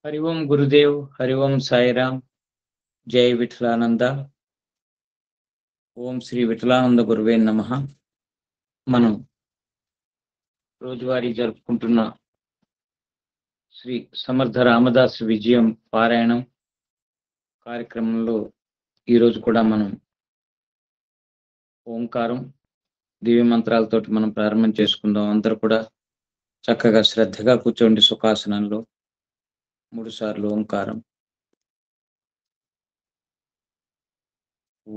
हरि ओम गुरुदेव, हरि ओम साईराम, जय विठलानंद। ओम श्री विठलानंद गुरुवे नमः। మనం రోజువారీ జరుపుకుంటున్న శ్రీ సమర్థ రామదాస్ విజయం పారాయణం కార్యక్రమంలో ఈ రోజు కూడా మనం ఓంకారం దివ్య మంత్రాలతోటి మనం ప్రారంభం చేసుకుందాం. అందరూ కూడా చక్కగా శ్రద్ధగా కూర్చోండి సుఖాసనంలో. 3 సార్లు ఓంకారం. ఓ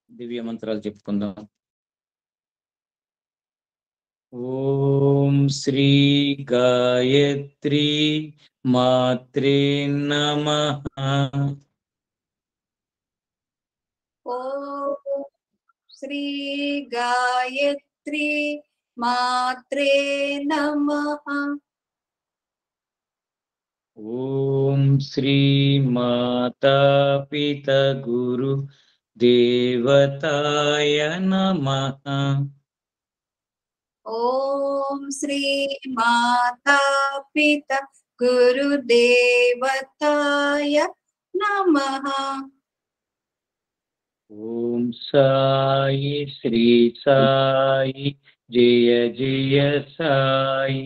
దివ్య మంత్రాలు చెప్పుకుందాం. ఓం శ్రీ గాయత్రి మాత్రే నమః. ఓం శ్రీ గాయత్రి మాత్రే నమః. ఓం శ్రీ మాతా పిత గురు దేవతాయ నమః. ఓం శ్రీ మాతా పిత గురుదేవతాయ నమః. ఓం సాయి శ్రీ సాయి జయ జయ సాయి.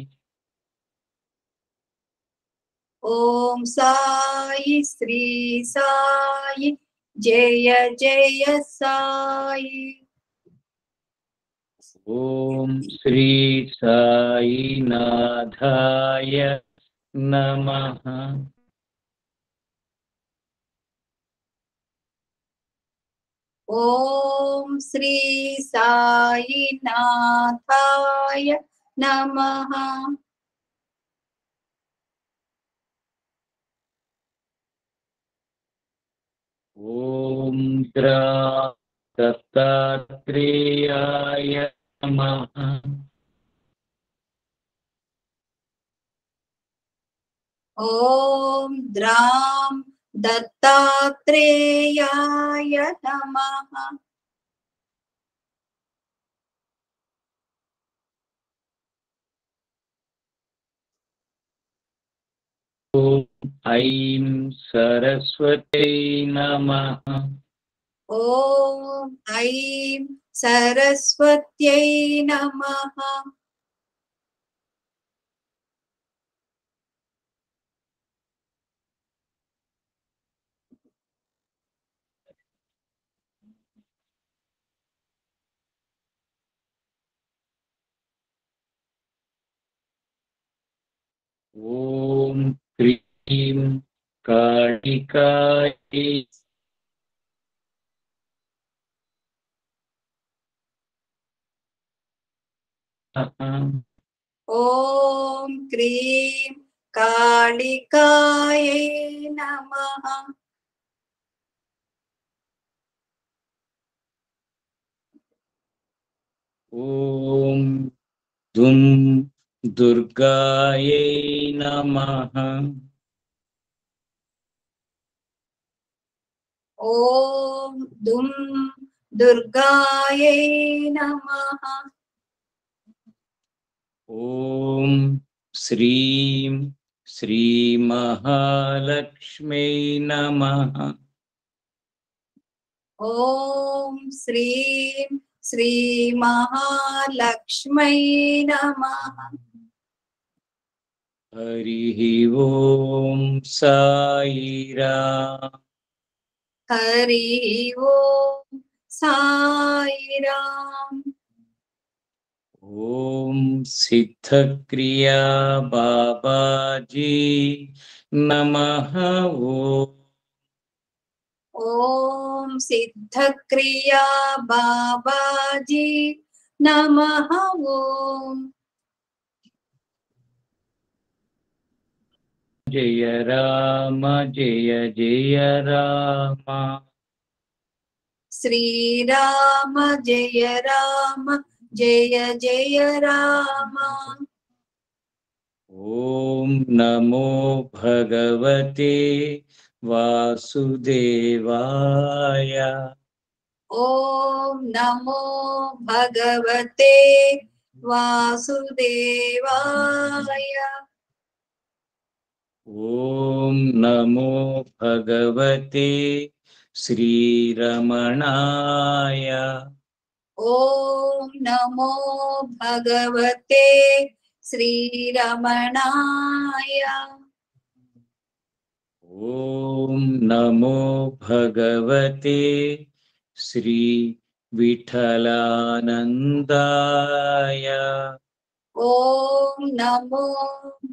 ఓం సాయి శ్రీ సాయి జయ జయ సాయి. ఓం శ్రీ సాయినాథాయ నమః. ఓం శ్రీ సాయినాథాయ నమః. ఓం దత్తాత్రేయాయ నమః. ఓం ద్రాం దత్తాత్రేయాయ నమః. ఓం ఐం సరస్వతై నమః. ఓం ఐం సరస్వత్యై నమః. ఓం హ్రీం కాళికాయై నమః. ఓం క్రీం కాళికాయై నమః. ఓం దుం దుర్గాయై నమః. ఓం దుం దుర్గాయై నమః. ఓం శ్రీం శ్రీ మహాలక్ష్మై నమః. ఓం శ్రీం శ్రీ మహాలక్ష్మై నమః. హరి ఓం సాయిరామ్. హరి ఓం సాయిరామ్. ఓం సిద్ధక్రియా బాబాజీ నమః. ఓం సిద్ధక్రియా బాబాజీ నమః. ఓం జయ రామ జయ జయ రామ. శ్రీరామ జయ రామ జయ జయ రామ. ఓం నమో భగవతే వాసుదేవాయ. ఓం నమో భగవతే వాసుదేవాయ. ఓం నమో భగవతే శ్రీరమణాయ. ఓం నమో భగవతే శ్రీరమణాయ. ఓం నమో భగవతే శ్రీ విఠలానందాయ. ఓం నమో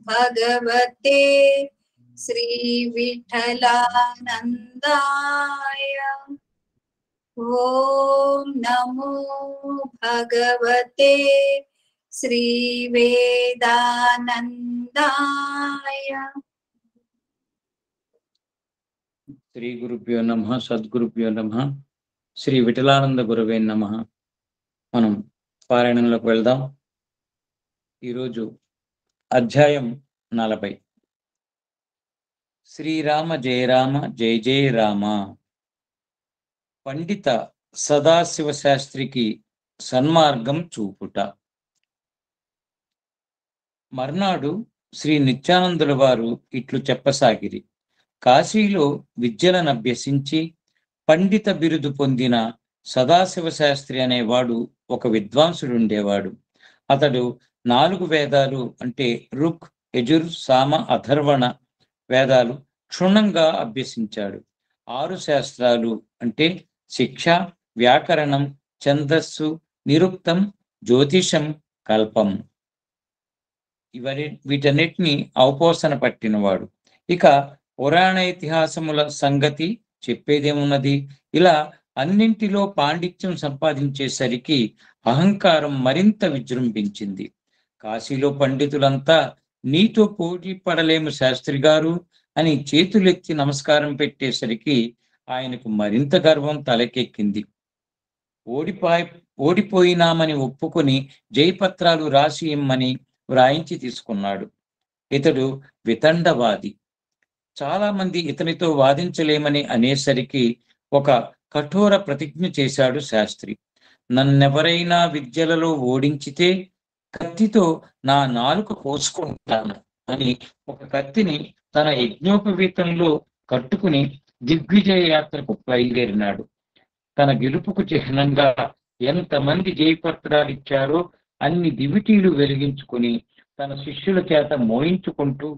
భగవతే శ్రీ విఠలానందాయ. ఓం నమో భగవతే శ్రీ వేదానందాయ. శ్రీ గురుభ్యో నమః. సద్గురుభ్యో నమః. శ్రీ విఠలానంద గురవే నమః. మనం పారాయణంలోకి వెళ్దాం. ఈరోజు అధ్యాయం 40. శ్రీరామ జయ రామ జయ జయ రామ. పండిత సదాశివ శాస్త్రికి సన్మార్గం చూపుట. మర్నాడు శ్రీ నిత్యానందుల వారు ఇట్లు చెప్పసాగిరి. కాశీలో విద్యలను అభ్యసించి పండిత బిరుదు పొందిన సదాశివ శాస్త్రి అనేవాడు ఒక విద్వాంసుడుండేవాడు. అతడు 4 వేదాలు అంటే ఋక్, యజుర్, సామ, అథర్వణ వేదాలు క్షుణ్ణంగా అభ్యసించాడు. 6 శాస్త్రాలు అంటే శిక్ష, వ్యాకరణం, ఛందస్సు, నిరుక్తం, జ్యోతిషం, కల్పం వీటన్నిటిని అవపోసన పట్టినవాడు. ఇక పురాణ ఇతిహాసముల సంగతి చెప్పేదేమున్నది. ఇలా అన్నింటిలో పాండిత్యం సంపాదించేసరికి అహంకారం మరింత విజృంభించింది. కాశీలో పండితులంతా నీతో పోటీ పడలేము శాస్త్రి గారు అని చేతులెత్తి నమస్కారం పెట్టేసరికి ఆయనకు మరింత గర్వం తలకెక్కింది. ఓడిపోయినామని ఒప్పుకొని జయపత్రాలు రాసి ఇమ్మని వ్రాయించి తీసుకున్నాడు. ఇతడు వితండవాది. చాలా మంది ఇతనితో వాదించలేమని అనేసరికి ఒక కఠోర ప్రతిజ్ఞ చేశాడు శాస్త్రి. నన్నెవరైనా విద్యలలో ఓడించితే కత్తితో నా నాలుక కోసుకుంటాను అని ఒక కత్తిని తన యజ్ఞోపవీతంలో కట్టుకుని దిగ్విజయ యాత్రకు బయలుదేరినాడు. తన గెలుపుకు చిహ్నంగా ఎంతమంది జయపత్రాలు ఇచ్చారో అన్ని దివిటీలు వెలిగించుకుని తన శిష్యుల చేత మోయించుకుంటూ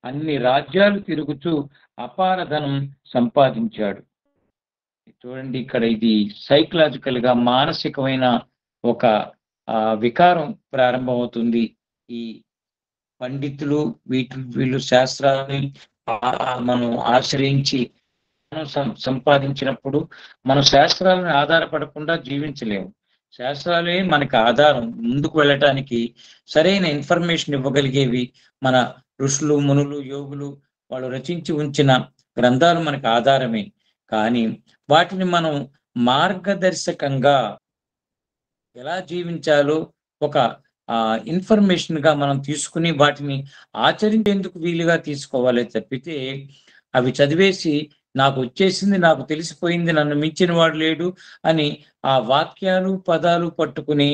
అన్ని రాజ్యాలు తిరుగుతూ అపార ధనం సంపాదించాడు. చూడండి, ఇక్కడ ఇది సైకలాజికల్ గా మానసికమైన ఒక వికారం ప్రారంభమవుతుంది. ఈ పండితులు వీళ్ళు శాస్త్రాన్ని మనం ఆశ్రయించి సంపాదించినప్పుడు మనం శాస్త్రాలను ఆధారపడకుండా జీవించలేము. శాస్త్రాలే మనకి ఆధారం. ముందుకు వెళ్ళటానికి సరైన ఇన్ఫర్మేషన్ ఇవ్వగలిగేవి మన ఋషులు, మునులు, యోగులు వాళ్ళు రచించి ఉంచిన గ్రంథాలు మనకు ఆధారమే. కానీ వాటిని మనం మార్గదర్శకంగా ఎలా జీవించాలో ఒక ఇన్ఫర్మేషన్ గా మనం తీసుకుని వాటిని ఆచరించేందుకు వీలుగా తీసుకోవాలి తప్పితే అవి చదివేసి నాకు వచ్చేసింది, నాకు తెలిసిపోయింది, నన్ను మించిన వాడు లేడు అని ఆ వాక్యాలు పదాలు పట్టుకుని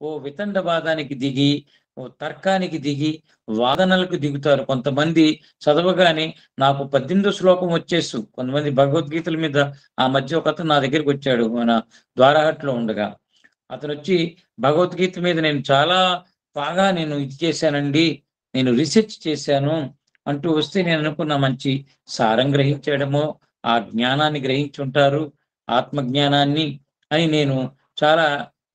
ఓ వితండవాదానికి దిగి, ఓ తర్కానికి దిగి, వాదనలకు దిగుతారు. కొంతమంది చదవగానే నాకు 18వ శ్లోకం వచ్చేసు. కొంతమంది భగవద్గీతల మీద ఆ మధ్య ఒక అతను నా దగ్గరికి వచ్చాడు, మన ద్వారహట్లో ఉండగా. అతను వచ్చి భగవద్గీత మీద నేను చాలా బాగా ఇది చేశానండి, నేను రీసెర్చ్ చేశాను అంటూ వస్తే నేను అనుకున్న మంచి సారం గ్రహించడమో, ఆ జ్ఞానాన్ని గ్రహించుంటారు, ఆత్మజ్ఞానాన్ని అని నేను చాలా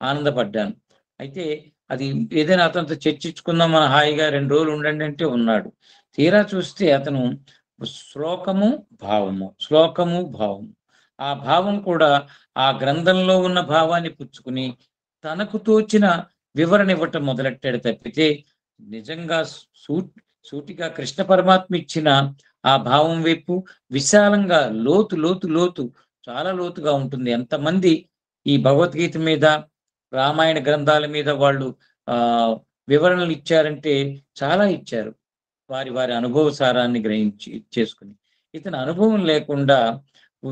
ఆనందపడ్డాను. అయితే అది ఏదైనా అతనితో చర్చించుకుందాం, మన హాయిగా 2 రోజులు ఉండండి అంటే ఉన్నాడు. తీరా చూస్తే అతను శ్లోకము భావము, శ్లోకము భావము, ఆ భావం కూడా ఆ గ్రంథంలో ఉన్న భావాన్ని పుచ్చుకుని తనకు తోచిన వివరణ ఇవ్వటం మొదలెట్టాడు తప్పితే నిజంగా సూటిగా కృష్ణ పరమాత్మ ఇచ్చిన ఆ భావం వైపు విశాలంగా లోతు లోతు లోతు చాలా లోతుగా ఉంటుంది. ఎంతమంది ఈ భగవద్గీత మీద, రామాయణ గ్రంథాల మీద వాళ్ళు ఆహ్, వివరణలు ఇచ్చారంటే చాలా ఇచ్చారు. వారి వారి అనుభవ సారాన్ని గ్రహించి చేసుకొని. ఇతని అనుభవం లేకుండా ఉ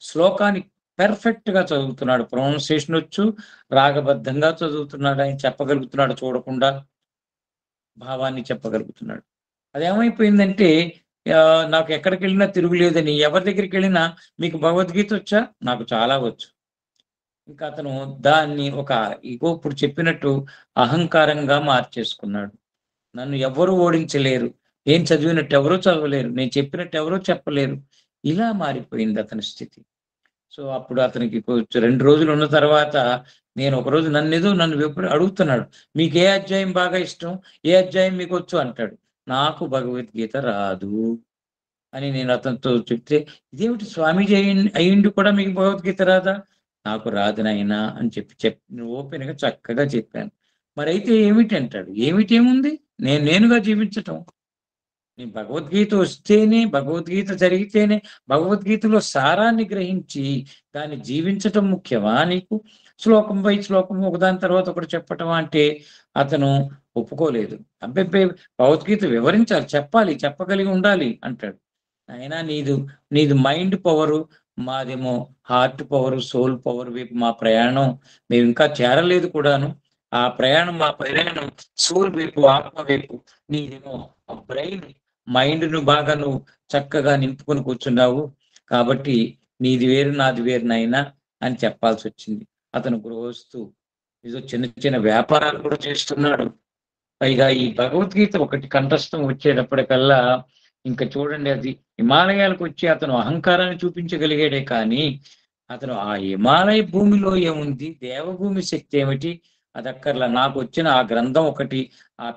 శ్లోకాన్ని పెర్ఫెక్ట్‌గా చదువుతున్నాడు. ప్రొనౌన్సియేషన్ వచ్చు, రాగబద్ధంగా చదువుతున్నాడు. ఆయన చెప్పగలుగుతున్నాడు చూడకుండా. భావాన్ని చెప్పగలుగుతున్నాడు. అదేమైపోయిందంటే నాకు ఎక్కడికెళ్ళినా తిరుగులేదని ఎవరి దగ్గరికెళ్ళినా "మీకు భగవద్గీత వచ్చా?" "నాకు చాలా వచ్చు." ఇంకా అతను దాన్ని ఒక ఇప్పుడు చెప్పినట్టు అహంకారంగా మార్చేసుకున్నాడు. నన్ను ఎవ్వరు ఓడించలేరు. నేను చదివినట్టు ఎవరు చదవలేరు. నేను చెప్పినట్టు ఎవరు చెప్పలేరు. ఇలా మారిపోయింది అతని స్థితి. సో, అప్పుడు అతనికి కొంచెం 2 రోజులు ఉన్న తర్వాత నేను ఒకరోజు నన్ను ఎప్పుడు అడుగుతున్నాడు. "మీకే అధ్యాయం బాగా ఇష్టం? ఏ అధ్యాయం మీకొచ్చు?" అంటాడు. "నాకు భగవద్గీత రాదు" అని నేను అతనితో చెప్తే, "ఇదేమిటి స్వామీజీ అయ్యుండి కూడా మీకు భగవద్గీత రాదా?" "నాకు రాదు నాయనా" అని ఓపెన్‌గా చక్కగా చెప్పాను. "మరైతే ఏమిటి?" అంటాడు. "ఏమిటేముంది? నేనుగా జీవించటం." నీ భగవద్గీత వస్తేనే, భగవద్గీత జరిగితేనే, భగవద్గీతలో సారాన్ని గ్రహించి, దాన్ని జీవించటం ముఖ్యమా నీకు? శ్లోకం బై శ్లోకం ఒకదాని తర్వాత ఒకటి చెప్పటమా అంటే, అతను ఒప్పుకోలేదు. అబ్బెబ్బే! భగవద్గీత వివరించాలి, చెప్పాలి, చెప్పగలిగి ఉండాలి అంటాడు. నాయనా నీది మైండ్ పవరు, మాదేమో హార్ట్ పవరు, సోల్ పవర్ వైపు మా ప్రయాణం మేమింకా చేరలేదు కూడాను. మా ప్రయాణం సోల్ వైపు, ఆత్మ వైపు. నీదేమో బ్రెయిన్ మైండ్‌ను బాగా నువ్వు చక్కగా నింపుకొని కూర్చున్నావు. కాబట్టి నీది వేరు, నాది వేరు నాయనా అని చెప్పాల్సొచ్చింది. అతను గృహస్థు. ఏదో చిన్న చిన్న వ్యాపారాలు కూడా చేస్తున్నాడు. పైగా ఈ భగవద్గీత ఒకటి కంఠస్థం వచ్చేటప్పటికల్లా ఇంక చూడండి అది హిమాలయాలకొచ్చి అతను అహంకారాన్ని చూపించగలిగాడే కానీ, అతను ఆ హిమాలయ భూమిలో ఏముంది? దేవభూమి శక్తి ఏమిటి? అదక్కర్లా. నాకొచ్చిన ఆ గ్రంథం ఒకటి, ఆ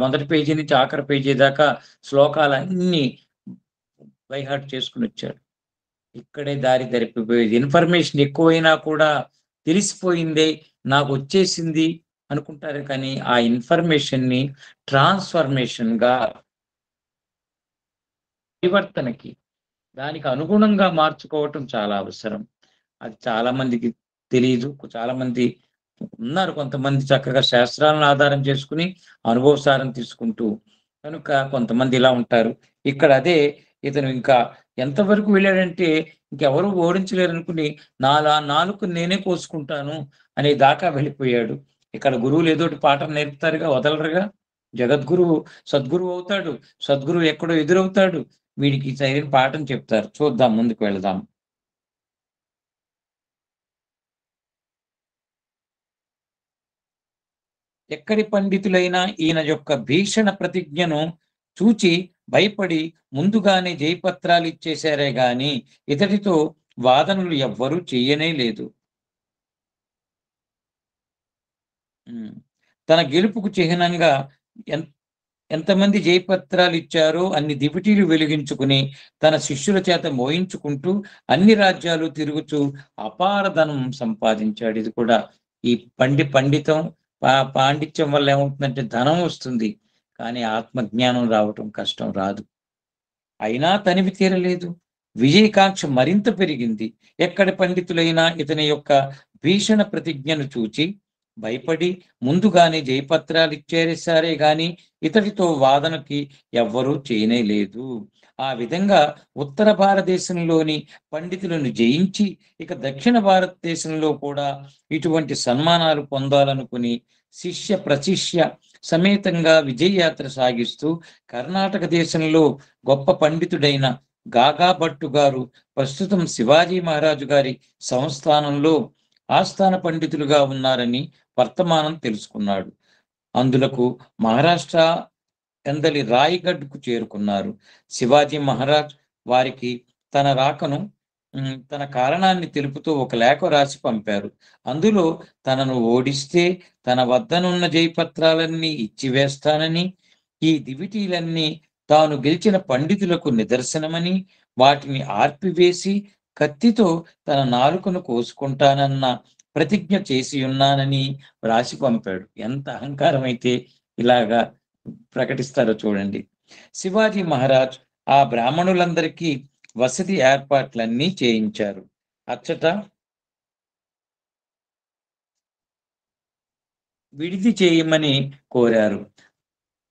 మొదటి పేజీ నుంచి ఆఖరి పేజీ దాకా శ్లోకాలన్నీ బై హార్ట్ చేసుకొనొచ్చాడు. ఇక్కడే దారి దరిపిపోయేది. ఇన్ఫర్మేషన్ ఎక్కువైనా కూడా తెలిసిపోయిందే, నాకొచ్చేసింది అనుకుంటారు కానీ, ఆ ఇన్ఫర్మేషన్‌ని ట్రాన్స్‌ఫర్మేషన్‌గా పరివర్తనకి, దానికి అనుగుణంగా మార్చుకోవటం చాలా అవసరం. అది చాలా మందికి తెలీదు. చాలా మంది ఉన్నారు కొంతమంది చక్కగా శాస్త్రాలను ఆధారం చేసుకొని, అనుభవసారం తీసుకుంటూ. కనుక కొంతమంది ఇలా ఉంటారు. ఇక్కడ అదే ఇతను ఇంకా ఎంతవరకు వెళ్ళాడంటే, ఇంకెవరు ఓడించలేరనుకుని నాలుకని నేనే కోసుకుంటాను అనే దాకా వెళ్ళిపోయాడు. ఇక్కడ గురువులు ఏదోటి పాఠం నేర్పుతారుగా, వదలరుగా. జగద్గురువు సద్గురువు అవుతాడు. సద్గురువు ఎక్కడో ఎదురవుతాడు. వీడికి సరైన పాఠం చెప్తారు. చూద్దాం ముందుకు వెళదాం. ఎక్కడి పండితులైనా ఈయన యొక్క భీషణ ప్రతిజ్ఞను చూచి భయపడి ముందుగానే జయపత్రాలిచ్చేశారే గాని, ఇతడితో వాదనలు ఎవ్వరూ చెయ్యనే లేదు. హ్మ్. తన గెలుపుకు చిహ్నంగా ఎన్ ఎంతమంది జయపత్రాలిచ్చారో అన్ని దివిటీలు వెలిగించుకుని, తన శిష్యుల చేత మోయించుకుంటూ అన్ని రాజ్యాలు తిరుగుతూ అపార ధనం సంపాదించాడు. ఇది కూడా ఈ పండితం పాండిత్యం వల్ల ఏమవుతుందంటే ధనం వస్తుంది. కానీ ఆత్మజ్ఞానం రావటం కష్టం రాదు. అయినా తనివి తీరలేదు. విజయకాంక్ష మరింత పెరిగింది. ఎక్కడి పండితులైనా ఇతని యొక్క భీషణ ప్రతిజ్ఞను చూచి భయపడి ముందుగానే జయపత్రాలిచ్చేసారే గాని ఇతడితో వాదనకి ఎవ్వరూ చేయనే లేదు. ఆ విధంగా ఉత్తర భారతదేశంలోని పండితులను జయించి ఇక దక్షిణ భారతదేశంలో కూడా ఇటువంటి సన్మానాలు పొందాలనుకుని శిష్య ప్రశిష్య సమేతంగా విజయయాత్ర సాగిస్తూ కర్ణాటక దేశంలో గొప్ప పండితుడైన గాగా భట్టు గారు ప్రస్తుతం శివాజీ మహారాజు గారి సంస్థానంలో ఆస్థాన పండితులుగా ఉన్నారని వర్తమానం తెలుసుకున్నాడు. అందులకు మహారాష్ట్ర ఎందలి రాయ్‌గఢ్‌కు చేరుకున్నారు. శివాజీ మహారాజ్ వారికి తన రాకను తన కారణాన్ని తెలుపుతూ ఒక లేఖ రాసి పంపారు. అందులో తనను ఓడిస్తే తన వద్దనున్న జయపత్రాలన్నీ ఇచ్చివేస్తానని, ఈ దివిటీలన్నీ తాను గెలిచిన పండితులకు నిదర్శనమని, వాటిని ఆర్పివేసి కత్తితో తన నాలుకను కోసుకుంటానన్న ప్రతిజ్ఞ చేసియున్నానని రాసి పంపాడు. ఎంత అహంకారమైతే ఇలాగా ప్రకటిస్తారో చూడండి. శివాజీ మహారాజ్ ఆ బ్రాహ్మణులందరికీ వసతి ఏర్పాట్లన్నీ చేయించారు. అచ్చట విడిది చేయమని కోరారు.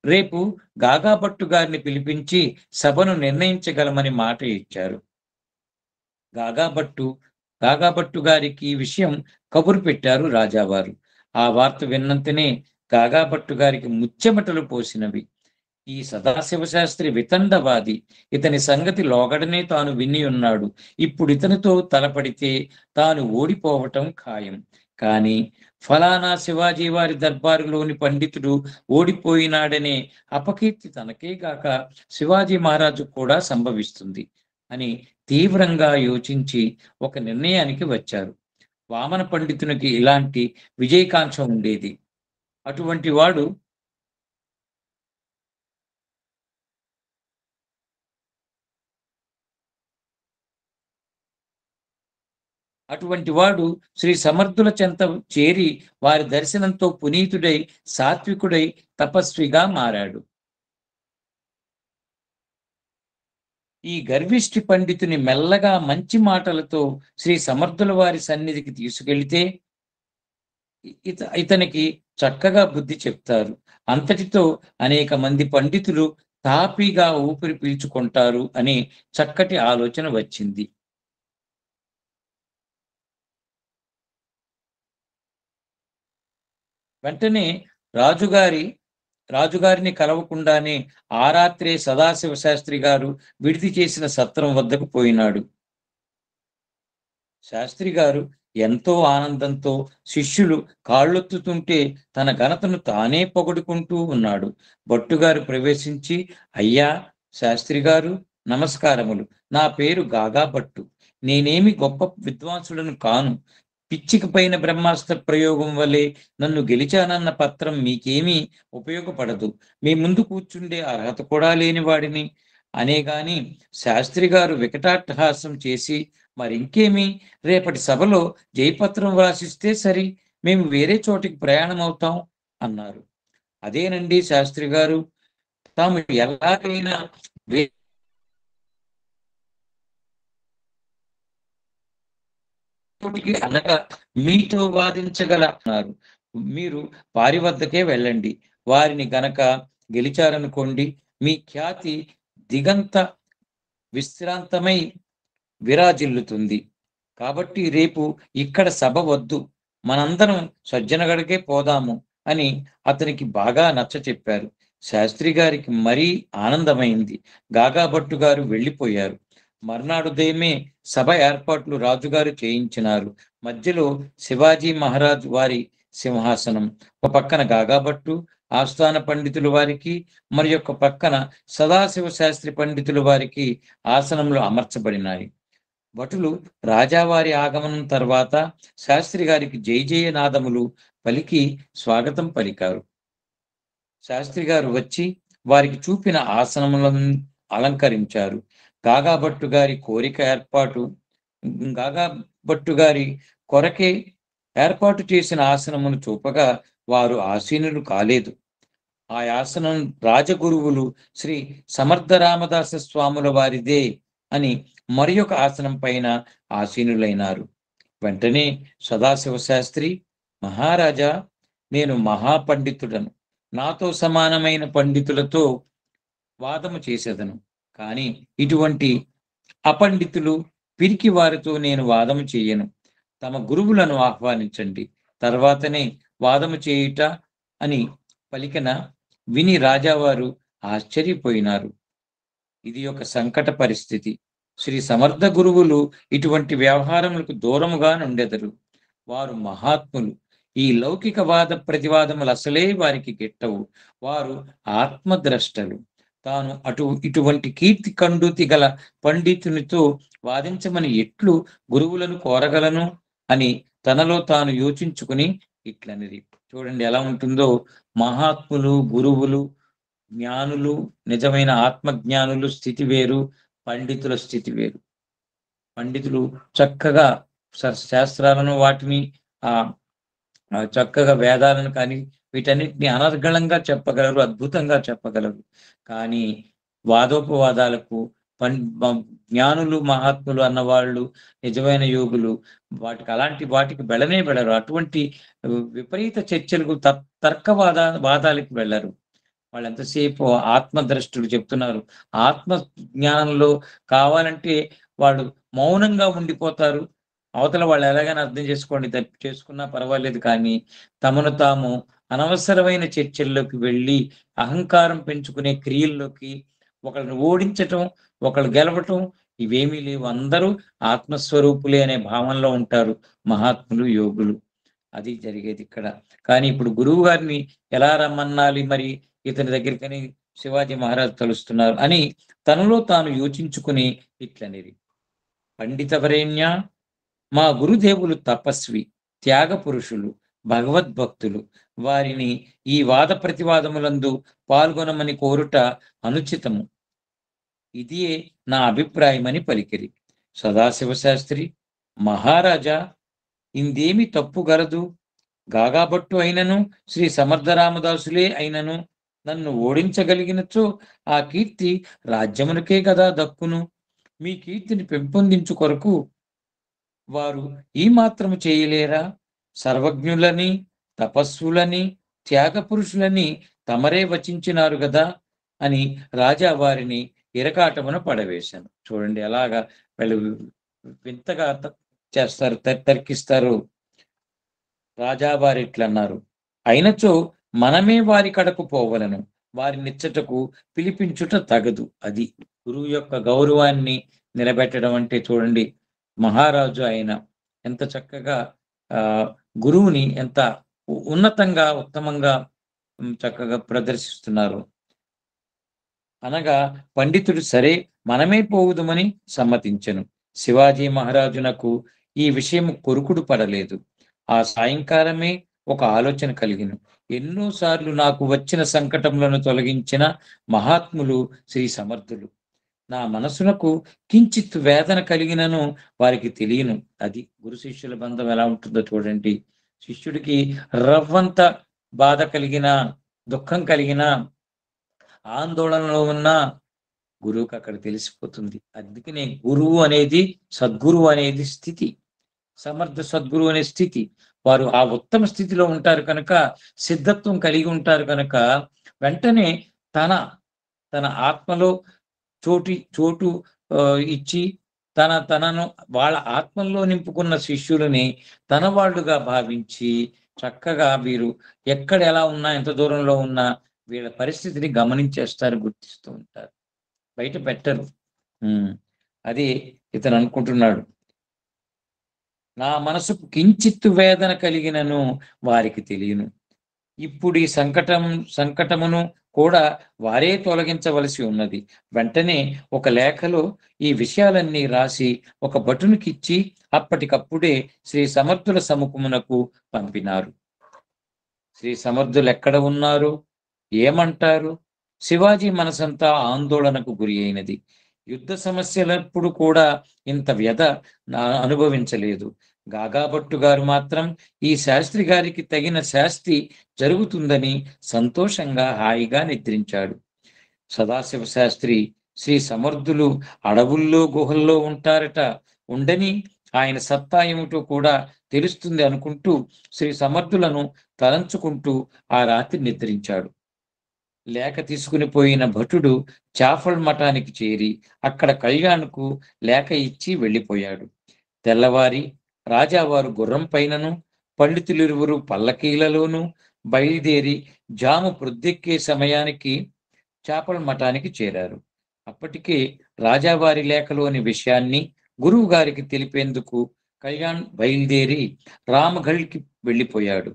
రేపు గాగాభట్టు గారిని పిలిపించి సభను నిర్ణయించగలమని మాట ఇచ్చారు. గాగాభట్టు గాగాభట్టు గారికి ఈ విషయం కబురు పెట్టారు రాజావారు. ఆ వార్త విన్నంతనే గాగాభట్టు గారికి ముచ్చెమటలు పోసినవి. ఈ సదాశివ శాస్త్రి వితండవాది, ఇతని సంగతి లోగడనే తాను విని ఉన్నాడు. ఇప్పుడు ఇతనితో తలపడితే తాను ఓడిపోవటం ఖాయం. కానీ ఫలానా శివాజీ వారి దర్బారులోని పండితుడు ఓడిపోయినాడనే అపకీర్తి తనకే గాక శివాజీ మహారాజు కూడా సంభవిస్తుంది అని తీవ్రంగా యోచించి ఒక నిర్ణయానికి వచ్చారు. వామన పండితునికి ఇలాంటి విజయకాంక్ష ఉండేది. అటువంటి వాడు శ్రీ సమర్థుల చెంత చేరి వారి దర్శనంతో పునీతుడై సాత్వికుడై తపస్విగా మారాడు. ఈ గర్విష్టి పండితుని మెల్లగా మంచి మాటలతో శ్రీ సమర్థుల వారి సన్నిధికి తీసుకెళ్తే ఇతనికి చక్కగా బుద్ధి చెప్తారు. అంతటితో అనేక మంది పండితులు తాపీగా ఊపిరి పీల్చుకుంటారు అని చక్కటి ఆలోచన వచ్చింది. వెంటనే రాజుగారిని కలవకుండానే ఆ రాత్రే సదాశివ శాస్త్రి గారు విడిది చేసిన సత్రం వద్దకు పోయినాడు. శాస్త్రి గారు ఎంతో ఆనందంతో శిష్యులు కాళ్ళొత్తుతుంటే తన ఘనతను తానే పొగడుకుంటూ ఉన్నాడు. భట్టుగారు ప్రవేశించి, అయ్యా శాస్త్రి గారు, నమస్కారములు. నా పేరు గాగాభట్టు. నేనేమి గొప్ప విద్వాంసులను కాను. పిచ్చికి పైన బ్రహ్మాస్త్ర ప్రయోగం వల్లే నన్ను గెలిచానన్న పత్రం మీకేమీ ఉపయోగపడదు. మీ ముందు కూర్చుండే అర్హత కూడా లేని వాడిని. అనేగాని శాస్త్రి గారు వికటాట్టహాసం చేసి, మరింకేమి, రేపటి సభలో జయపత్రం వ్రాసిస్తే సరి, మేము వేరే చోటికి ప్రయాణం అవుతాం అన్నారు. అదేనండి శాస్త్రి గారు, తాము ఎలాగైనా అనగా మీతో వాదించగలన్నారు. మీరు వారి వద్దకే వెళ్ళండి. వారిని గనక గెలిచారనుకోండి, మీ ఖ్యాతి దిగంత విశ్రాంతమై విరాజిల్లుతుంది. కాబట్టి రేపు ఇక్కడ సభ వద్దు, మనందరం సజ్జనగడికే పోదాము అని అతనికి బాగా నచ్చ చెప్పారు. శాస్త్రి గారికి మరీ ఆనందమైంది. గాగాభట్టు గారు వెళ్ళిపోయారు. మర్నాడు ఉదయమే సభ ఏర్పాట్లు రాజుగారు చేయించినారు. మధ్యలో శివాజీ మహారాజ్ వారి సింహాసనం, ఒక పక్కన గాగాభట్టు ఆస్థాన పండితుల వారికి, మరి యొక్క పక్కన సదాశివ శాస్త్రి పండితుల వారికి ఆసనంలో అమర్చబడినాయి. భటులు రాజావారి ఆగమనం తర్వాత శాస్త్రి గారికి జయ జయనాదములు పలికి స్వాగతం పలికారు. శాస్త్రి గారు వచ్చి వారికి చూపిన ఆసనములను అలంకరించారు. గాగాభట్టు గారి గాగాభట్టు గారి కొరకే ఏర్పాటు చేసిన ఆసనమును చూపగా వారు ఆసీనులు కాలేదు. ఆ ఆసనం రాజగురువులు శ్రీ సమర్థ రామదాస స్వాముల వారిదే అని మరి ఒక ఆసనం పైన ఆసీనులైనారు. వెంటనే సదాశివ శాస్త్రి, మహారాజా, నేను మహాపండితుడను. నాతో సమానమైన పండితులతో వాదము చేసేదను. కానీ ఇటువంటి అపండితులు, పిరికి వారితో నేను వాదము చేయను. తమ గురువులను ఆహ్వానించండి, తర్వాతనే వాదము చేయుట అని పలికిన విని రాజావారు ఆశ్చర్యపోయినారు. ఇది ఒక సంకట పరిస్థితి. శ్రీ సమర్థ గురువులు ఇటువంటి వ్యవహారములకు దూరముగా నుండెదరు. వారు మహాత్ములు. ఈ లౌకిక వాద ప్రతివాదములు అసలే వారికి గిట్టవు. వారు ఆత్మద్రష్టలు. తాను ఇటువంటి కీర్తి కండూతి గల పండితునితో వాదించమని ఎట్లు గురువులను కోరగలను అని తనలో తాను యోచించుకుని ఇట్లనిది. చూడండి ఎలా ఉంటుందో. మహాత్ములు, గురువులు, జ్ఞానులు, నిజమైన ఆత్మజ్ఞానులు స్థితి వేరు, పండితుల స్థితి వేరు. పండితులు చక్కగా శాస్త్రాలను వాటిని చక్కగా వేదాలను కానీ వీటన్నిటిని అనర్గళంగా చెప్పగలరు, అద్భుతంగా చెప్పగలరు. కానీ వాదోపవాదాలకు జ్ఞానులు, మహాత్ములు అన్నవాళ్ళు, నిజమైన యోగులు వాటికి వెళ్ళనే వెళ్ళరు. అటువంటి విపరీత చర్చలకు, వాదాలకు వెళ్ళరు. వాళ్ళెంతసేపు ఆత్మద్రష్టులు చెప్తున్నారు. ఆత్మ జ్ఞానంలో కావాలంటే వాళ్ళు మౌనంగా ఉండిపోతారు. అవతల వాళ్ళు ఎలాగైనా అర్థం చేసుకోండి, చేసుకున్నా పర్వాలేదు, కానీ తమను తాము అనవసరమైన చర్చల్లోకి వెళ్ళి, అహంకారం పెంచుకునే క్రియల్లోకి, ఒకళ్ళని ఓడించటం, ఒకళ్ళు గెలవటం ఇవేమీ లేవు. అందరూ ఆత్మస్వరూపులే అనే భావనలో ఉంటారు మహాత్ములు, యోగులు. అది జరిగేదిక్కడ. కానీ ఇప్పుడు గురువు గారిని ఎలా రమ్మనాలి మరి ఇతని దగ్గరికని శివాజీ మహారాజు తలుస్తున్నారు అని తనలో తాను యోచించుకుని ఇట్లనేది: పండితవరేణ్య, మా గురుదేవులు తపస్వి, త్యాగ పురుషులు, భగవద్భక్తులు. వారిని ఈ వాద ప్రతివాదములందు పాల్గొనమని కోరుట అనుచితము. ఇదియే నా అభిప్రాయమని పలికిరి. సదాశివశాస్త్రి: మహారాజా, ఇందేమి తప్పు గలదు? గాగాభట్టు అయినను, శ్రీ సమర్థరామదాసులే అయినను నన్ను ఓడించగలిగినచో ఆ కీర్తి రాజ్యమునకే కదా దక్కును. మీ కీర్తిని పెంపొందించు కొరకు వారు ఈ మాత్రము చేయలేరా? సర్వజ్ఞులని, తపస్సులని, త్యాగ పురుషులని తమరే వచించినారు గదా అని రాజా వారిని ఇరకాటమున పడవేశాను. చూడండి ఎలాగా వాళ్ళు వింతగా చేస్తారు, తర్కిస్తారు. రాజావారు ఇట్లన్నారు: అయినచో మనమే వారి కడకు పోవలను, వారి నిచ్చటకు పిలిపించుట తగదు. అది గురువు యొక్క గౌరవాన్ని నిలబెట్టడం అంటే. చూడండి, మహారాజు ఆయన ఎంత చక్కగా గురువుని ఎంత ఉన్నతంగా, ఉత్తమంగా, చక్కగా ప్రదర్శిస్తున్నారు. అనగా పండితుడు సరే మనమే పోవుదుమని సమ్మతించెను. శివాజీ మహారాజునకు ఈ విషయం కొరుకుడు పడలేదు. ఆ సాయంకాలమే ఒక ఆలోచన కలిగిను. ఎన్నోసార్లు నాకు వచ్చిన సంకటములను తొలగించిన మహాత్ములు శ్రీ సమర్థులు. నా మనసునకు కించిత్ వేదన కలిగినను వారికి తెలియను. అది గురు శిష్యుల బంధం ఎలా ఉంటుందో చూడండి. శిష్యుడికి రవ్వంత బాధ కలిగిన, దుఃఖం కలిగిన, ఆందోళనలో ఉన్న గురువుకి అక్కడ తెలిసిపోతుంది. అందుకనే గురువు అనేది, సద్గురువు అనేది స్థితి, సమర్థ సద్గురువు అనే స్థితి. వారు ఆ ఉత్తమ స్థితిలో ఉంటారు కనుక, సిద్ధత్వం కలిగి ఉంటారు కనుక, వెంటనే తన ఆత్మలో చోటు ఇచ్చి తనను వాళ్ళ ఆత్మల్లో నింపుకున్న శిష్యులని తన వాళ్ళుగా భావించి చక్కగా వీరు ఎక్కడ ఎలా ఉన్నా, ఎంత దూరంలో ఉన్నా వీళ్ళ పరిస్థితిని గమనించేస్తారు, గుర్తిస్తూ ఉంటారు, బయట పెట్టరు. అది ఇతను అనుకుంటున్నాడు. నా మనసుకు కించిత్తు వేదన కలిగినను వారికి తెలియను. ఇప్పుడు ఈ సంకటమును కూడా వారే తొలగించవలసి ఉన్నది. వెంటనే ఒక లేఖలో ఈ విషయాలన్నీ రాసి ఒక భటునికిచ్చి అప్పటికప్పుడే శ్రీ సమర్థుల సముఖమునకు పంపినారు. శ్రీ సమర్థులు ఎక్కడ ఉన్నారు, ఏమంటారు? శివాజీ మనసంతా ఆందోళనకు గురి అయినది. యుద్ధ సమస్యలప్పుడు కూడా ఇంత వ్యధ అనుభవించలేదు. గాగాభట్టు గారు మాత్రం ఈ శాస్త్రి గారికి తగిన శాస్తి జరుగుతుందని సంతోషంగా హాయిగా నిద్రించాడు. సదాశివ శాస్త్రి: శ్రీ సమర్థులు అడవుల్లో, గుహల్లో ఉంటారట, ఉండని ఆయన సత్తా ఏమిటో కూడా తెలుస్తుంది అనుకుంటూ శ్రీ సమర్థులను తలంచుకుంటూ ఆ రాత్రి నిద్రించాడు. లేఖ తీసుకుని పోయిన భటుడు చాఫల్ మఠానికి చేరి అక్కడ కళ్యాణ్కు లేఖ ఇచ్చి వెళ్ళిపోయాడు. తెల్లవారి రాజావారు గుర్రం పైనను, పండితులిరువురు పల్లకీలలోనూ బయలుదేరి జాము ప్రొద్దెక్కే సమయానికి చాపల్ మఠానికి చేరారు. అప్పటికే రాజావారి లేఖలోని విషయాన్ని గురువు గారికి తెలిపేందుకు కళ్యాణ్ బయలుదేరి రామగఢ్కి వెళ్ళిపోయాడు.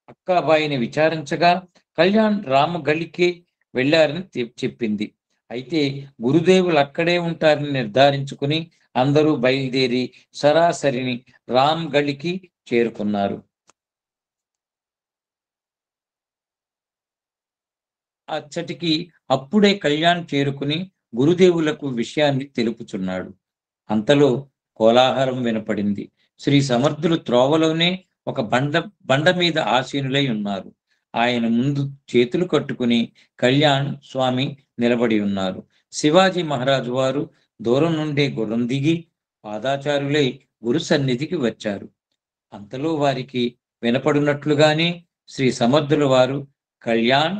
అక్కాబాయిని విచారించగా కళ్యాణ్ రామగఢ్కే వెళ్ళారని చెప్పింది. అయితే గురుదేవులు అక్కడే ఉంటారని నిర్ధారించుకుని అందరూ బయలుదేరి సరాసరిని రామగఢ్కి చేరుకున్నారు. అచ్చటికి అప్పుడే కళ్యాణ్ చేరుకుని గురుదేవులకు విషయాన్ని తెలుపుచున్నాడు. అంతలో కోలాహలం వినపడింది. శ్రీ సమర్థులు త్రోవలోనే ఒక బండ మీద ఆసీనులై ఉన్నారు. ఆయన ముందు చేతులు కట్టుకుని కళ్యాణ్ స్వామి నిలబడి ఉన్నారు. శివాజీ మహారాజు వారు దూరం నుండే గుర్రం దిగి పాదాచారులై గురు సన్నిధికి వచ్చారు. అంతలో వారికి వినపడినట్లుగానే శ్రీ సమర్థుల వారు, కళ్యాణ్,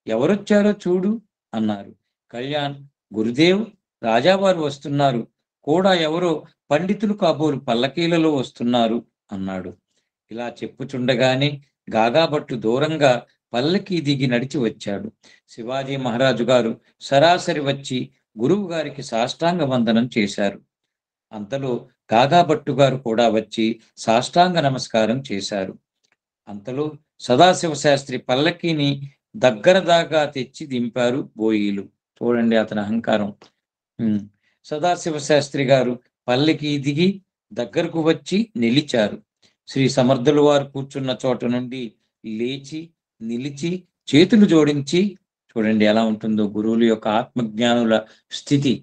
ఎవరొచ్చారో చూడు అన్నారు. కళ్యాణ్, గురుదేవ్, రాజావారు వస్తున్నారు, కూడా ఎవరో పండితులు కాబోలు పల్లకీలలో వస్తున్నారు అన్నాడు. ఇలా చెప్పుచుండగానే గాగాభట్టు దూరంగా పల్లకి దిగి నడిచి వచ్చాడు. శివాజీ మహారాజు గారు సరాసరి వచ్చి గురువు గారికి సాష్టాంగ వందనం చేశారు. అంతలో గాగాభట్టు గారు కూడా వచ్చి సాష్టాంగ నమస్కారం చేశారు. అంతలో సదాశివ శాస్త్రి పల్లకీని దగ్గర దాకా తెచ్చి దింపారు బోయిలు. చూడండి అతని అహంకారం. సదాశివ శాస్త్రి గారు పల్లకి దిగి దగ్గరకు వచ్చి నిలిచారు. శ్రీ సమర్థుల వారు కూర్చున్న చోట నుండి లేచి నిలిచి చేతులు జోడించి, చూడండి ఎలా ఉంటుందో గురువుల యొక్క ఆత్మజ్ఞానుల స్థితి.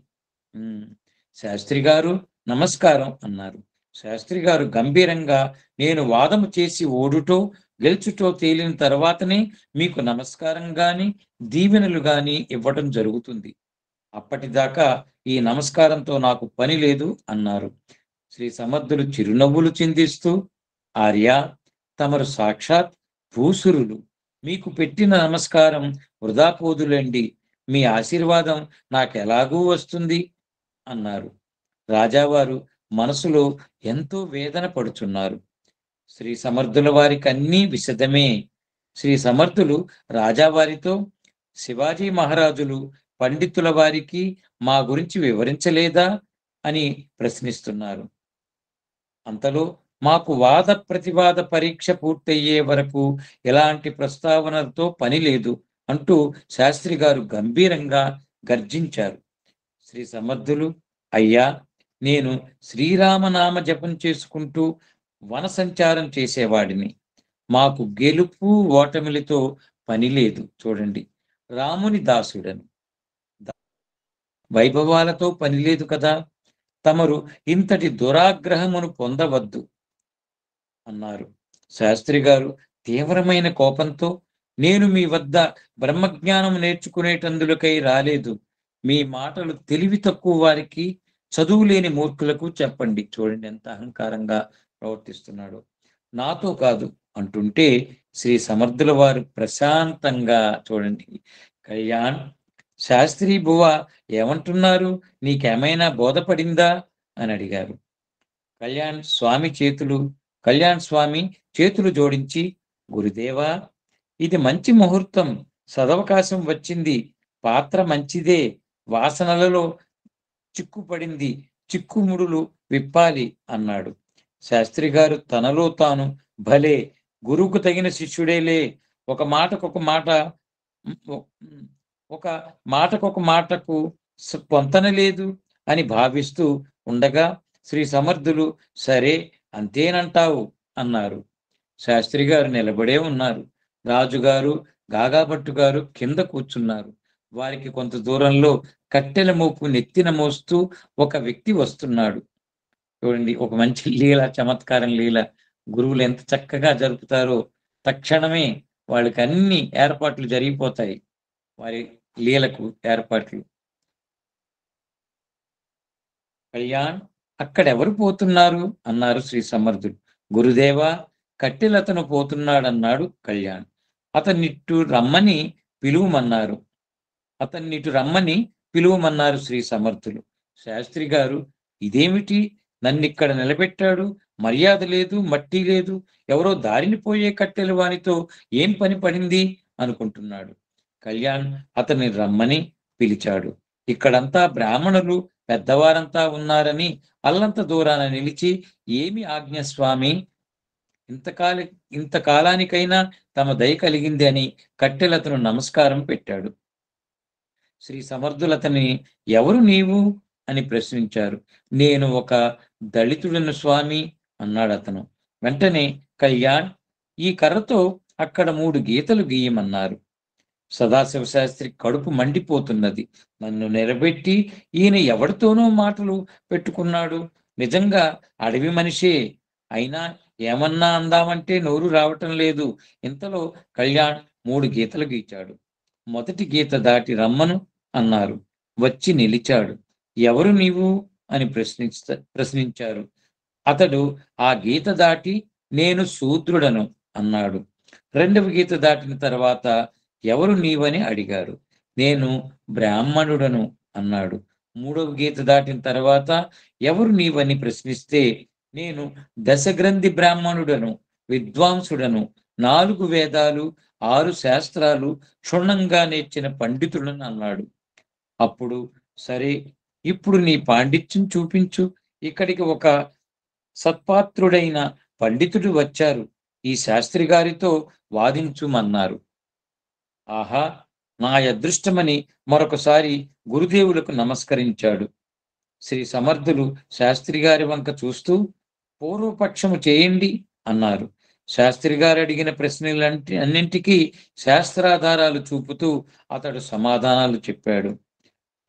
శాస్త్రి గారు నమస్కారం అన్నారు. శాస్త్రి గారు గంభీరంగా, నేను వాదము చేసి ఓడుటో గెలుచుటో తేలిన తర్వాతనే మీకు నమస్కారం గాని దీవెనలు గాని ఇవ్వటం జరుగుతుంది. అప్పటిదాకా ఈ నమస్కారంతో నాకు పని లేదు అన్నారు. శ్రీ సమర్థులు చిరునవ్వులు చిందిస్తూ, ఆర్య, తమరు సాక్షాత్ భూసురులు, మీకు పెట్టిన నమస్కారం వృధా పోదులేండి, మీ ఆశీర్వాదం నాకెలాగూ వస్తుంది అన్నారు. రాజావారు మనసులో ఎంతో వేదన పడుచున్నారు. శ్రీ సమర్థుల వారికి అన్నీ విశదమే. శ్రీ సమర్థులు రాజావారితో, శివాజీ మహారాజులు పండితుల వారికి మా గురించి వివరించలేదా అని ప్రశ్నిస్తున్నారు. అంతలో, మాకు వాద ప్రతివాద పరీక్ష పూర్తయ్యే వరకు ఎలాంటి ప్రస్తావనలతో పని లేదు అంటూ శాస్త్రి గారు గంభీరంగా గర్జించారు. శ్రీ సమర్థులు, అయ్యా, నేను శ్రీరామనామ జపం చేసుకుంటూ వన సంచారం చేసేవాడిని. మాకు గెలుపు ఓటమిలతో పని లేదు. చూడండి, రాముని దాసుడని, వైభవాలతో పని లేదు కదా. తమరు ఇంతటి దురాగ్రహమును పొందవద్దు అన్నారు. శాస్త్రి గారు తీవ్రమైన కోపంతో, నేను మీ వద్ద బ్రహ్మజ్ఞానం నేర్చుకునేటందులకై రాలేదు. మీ మాటలు తెలివి తక్కువ వారికి, చదువు లేని మూర్ఖులకు చెప్పండి. చూడండి ఎంత అహంకారంగా ప్రవర్తిస్తున్నాడు. నాతో కాదు అంటుంటే శ్రీ సమర్థుల వారు ప్రశాంతంగా, చూడండి, కళ్యాణ్, శాస్త్రి బువ ఏమంటున్నారు, నీకేమైనా బోధపడిందా అని అడిగారు. కళ్యాణ్ స్వామి చేతులు జోడించి, గురుదేవా, ఇది మంచి ముహూర్తం, సదవకాశం వచ్చింది, పాత్ర మంచిదే, వాసనలలో చిక్కుపడింది, చిక్కుముడులు విప్పాలి అన్నాడు. శాస్త్రి గారు తనలో తాను, భలే, గురువుకు తగిన శిష్యుడేలే, ఒక మాటకొక మాటకు పొంతన లేదు అని భావిస్తూ ఉండగా శ్రీ సమర్థులు, సరే, అంతేనంటావు అన్నారు. శాస్త్రి గారు నిలబడే ఉన్నారు. రాజుగారు, గాగాభట్టు గారు కింద కూర్చున్నారు. వారికి కొంత దూరంలో కట్టెల మోపు నెత్తిన మోస్తూ ఒక వ్యక్తి వస్తున్నాడు. చూడండి, ఒక మంచి లీల, చమత్కారం లీల గురువులు ఎంత చక్కగా జరుపుతారో. తక్షణమే వాళ్ళకి అన్ని ఏర్పాట్లు జరిగిపోతాయి, వారి లీలకు ఏర్పాట్లు. కళ్యాణ్, అక్కడెవరు పోతున్నారు అన్నారు శ్రీ సమర్థుడు. గురుదేవా, కట్టెలతను పోతున్నాడన్నాడు కళ్యాణ్. అతన్నిట్టు రమ్మని పిలువమన్నారు శ్రీ సమర్థులు. శాస్త్రి గారు, ఇదేమిటి, నన్నిక్కడ నిలబెట్టాడు, మర్యాద లేదు, మట్టి లేదు, ఎవరో దారిని పోయే కట్టెలు వానితో ఏం పని పడింది అనుకుంటున్నాడు. కళ్యాణ్ అతన్ని రమ్మని పిలిచాడు. ఇక్కడంతా బ్రాహ్మణులు పెద్దవారంతా ఉన్నారని అల్లంత దూరాన నిలిచి, ఏమి ఆజ్ఞ స్వామి, ఇంతకాలానికైనా తమ దయ కలిగింది అని కట్టెలతను నమస్కారం పెట్టాడు. శ్రీ సమర్థులతని, ఎవరు నీవు అని ప్రశ్నించారు. నేను ఒక దళితుడను స్వామి అన్నాడు అతను. వెంటనే కళ్యాణ్, ఈ కర్రతో అక్కడ 3 గీతలు గీయమన్నారు. సదాశివ శాస్త్రి కడుపు మండిపోతున్నది. నన్ను నిలబెట్టి ఈయన ఎవరితోనో మాటలు పెట్టుకున్నాడు, నిజంగా అడవి మనిషే, అయినా ఏమన్నా అందామంటే నోరు రావటం లేదు. ఇంతలో కళ్యాణ్ 3 గీతలు గీచాడు. మొదటి గీత దాటి రమ్మను అన్నారు. వచ్చి నిలిచాడు. ఎవరు నీవు అని ప్రశ్నించారు. అతడు ఆ గీత దాటి నేను శూద్రుడను అన్నాడు. రెండవ గీత దాటిన తర్వాత ఎవరు నీవని అడిగారు. నేను బ్రాహ్మణుడను అన్నాడు. మూడవ గీత దాటిన తర్వాత ఎవరు నీవని ప్రశ్నిస్తే నేను దశగ్రంథి బ్రాహ్మణుడను, విద్వాంసుడను, 4 వేదాలు 6 శాస్త్రాలు క్షుణ్ణంగా నేర్చిన పండితుడను అన్నాడు. అప్పుడు సరే, ఇప్పుడు నీ పాండిత్యం చూపించు. ఇక్కడికి ఒక సత్పాత్రుడైన పండితుడు వచ్చారు. ఈ శాస్త్రి గారితో వాదించుమన్నారు. ఆహా, నా అదృష్టమని మరొకసారి గురుదేవులకు నమస్కరించాడు. శ్రీ సమర్థులు శాస్త్రి గారి వంక చూస్తూ పూర్వపక్షము చేయండి అన్నారు. శాస్త్రి గారు అడిగిన అన్నింటికీ శాస్త్రాధారాలు చూపుతూ అతడు సమాధానాలు చెప్పాడు.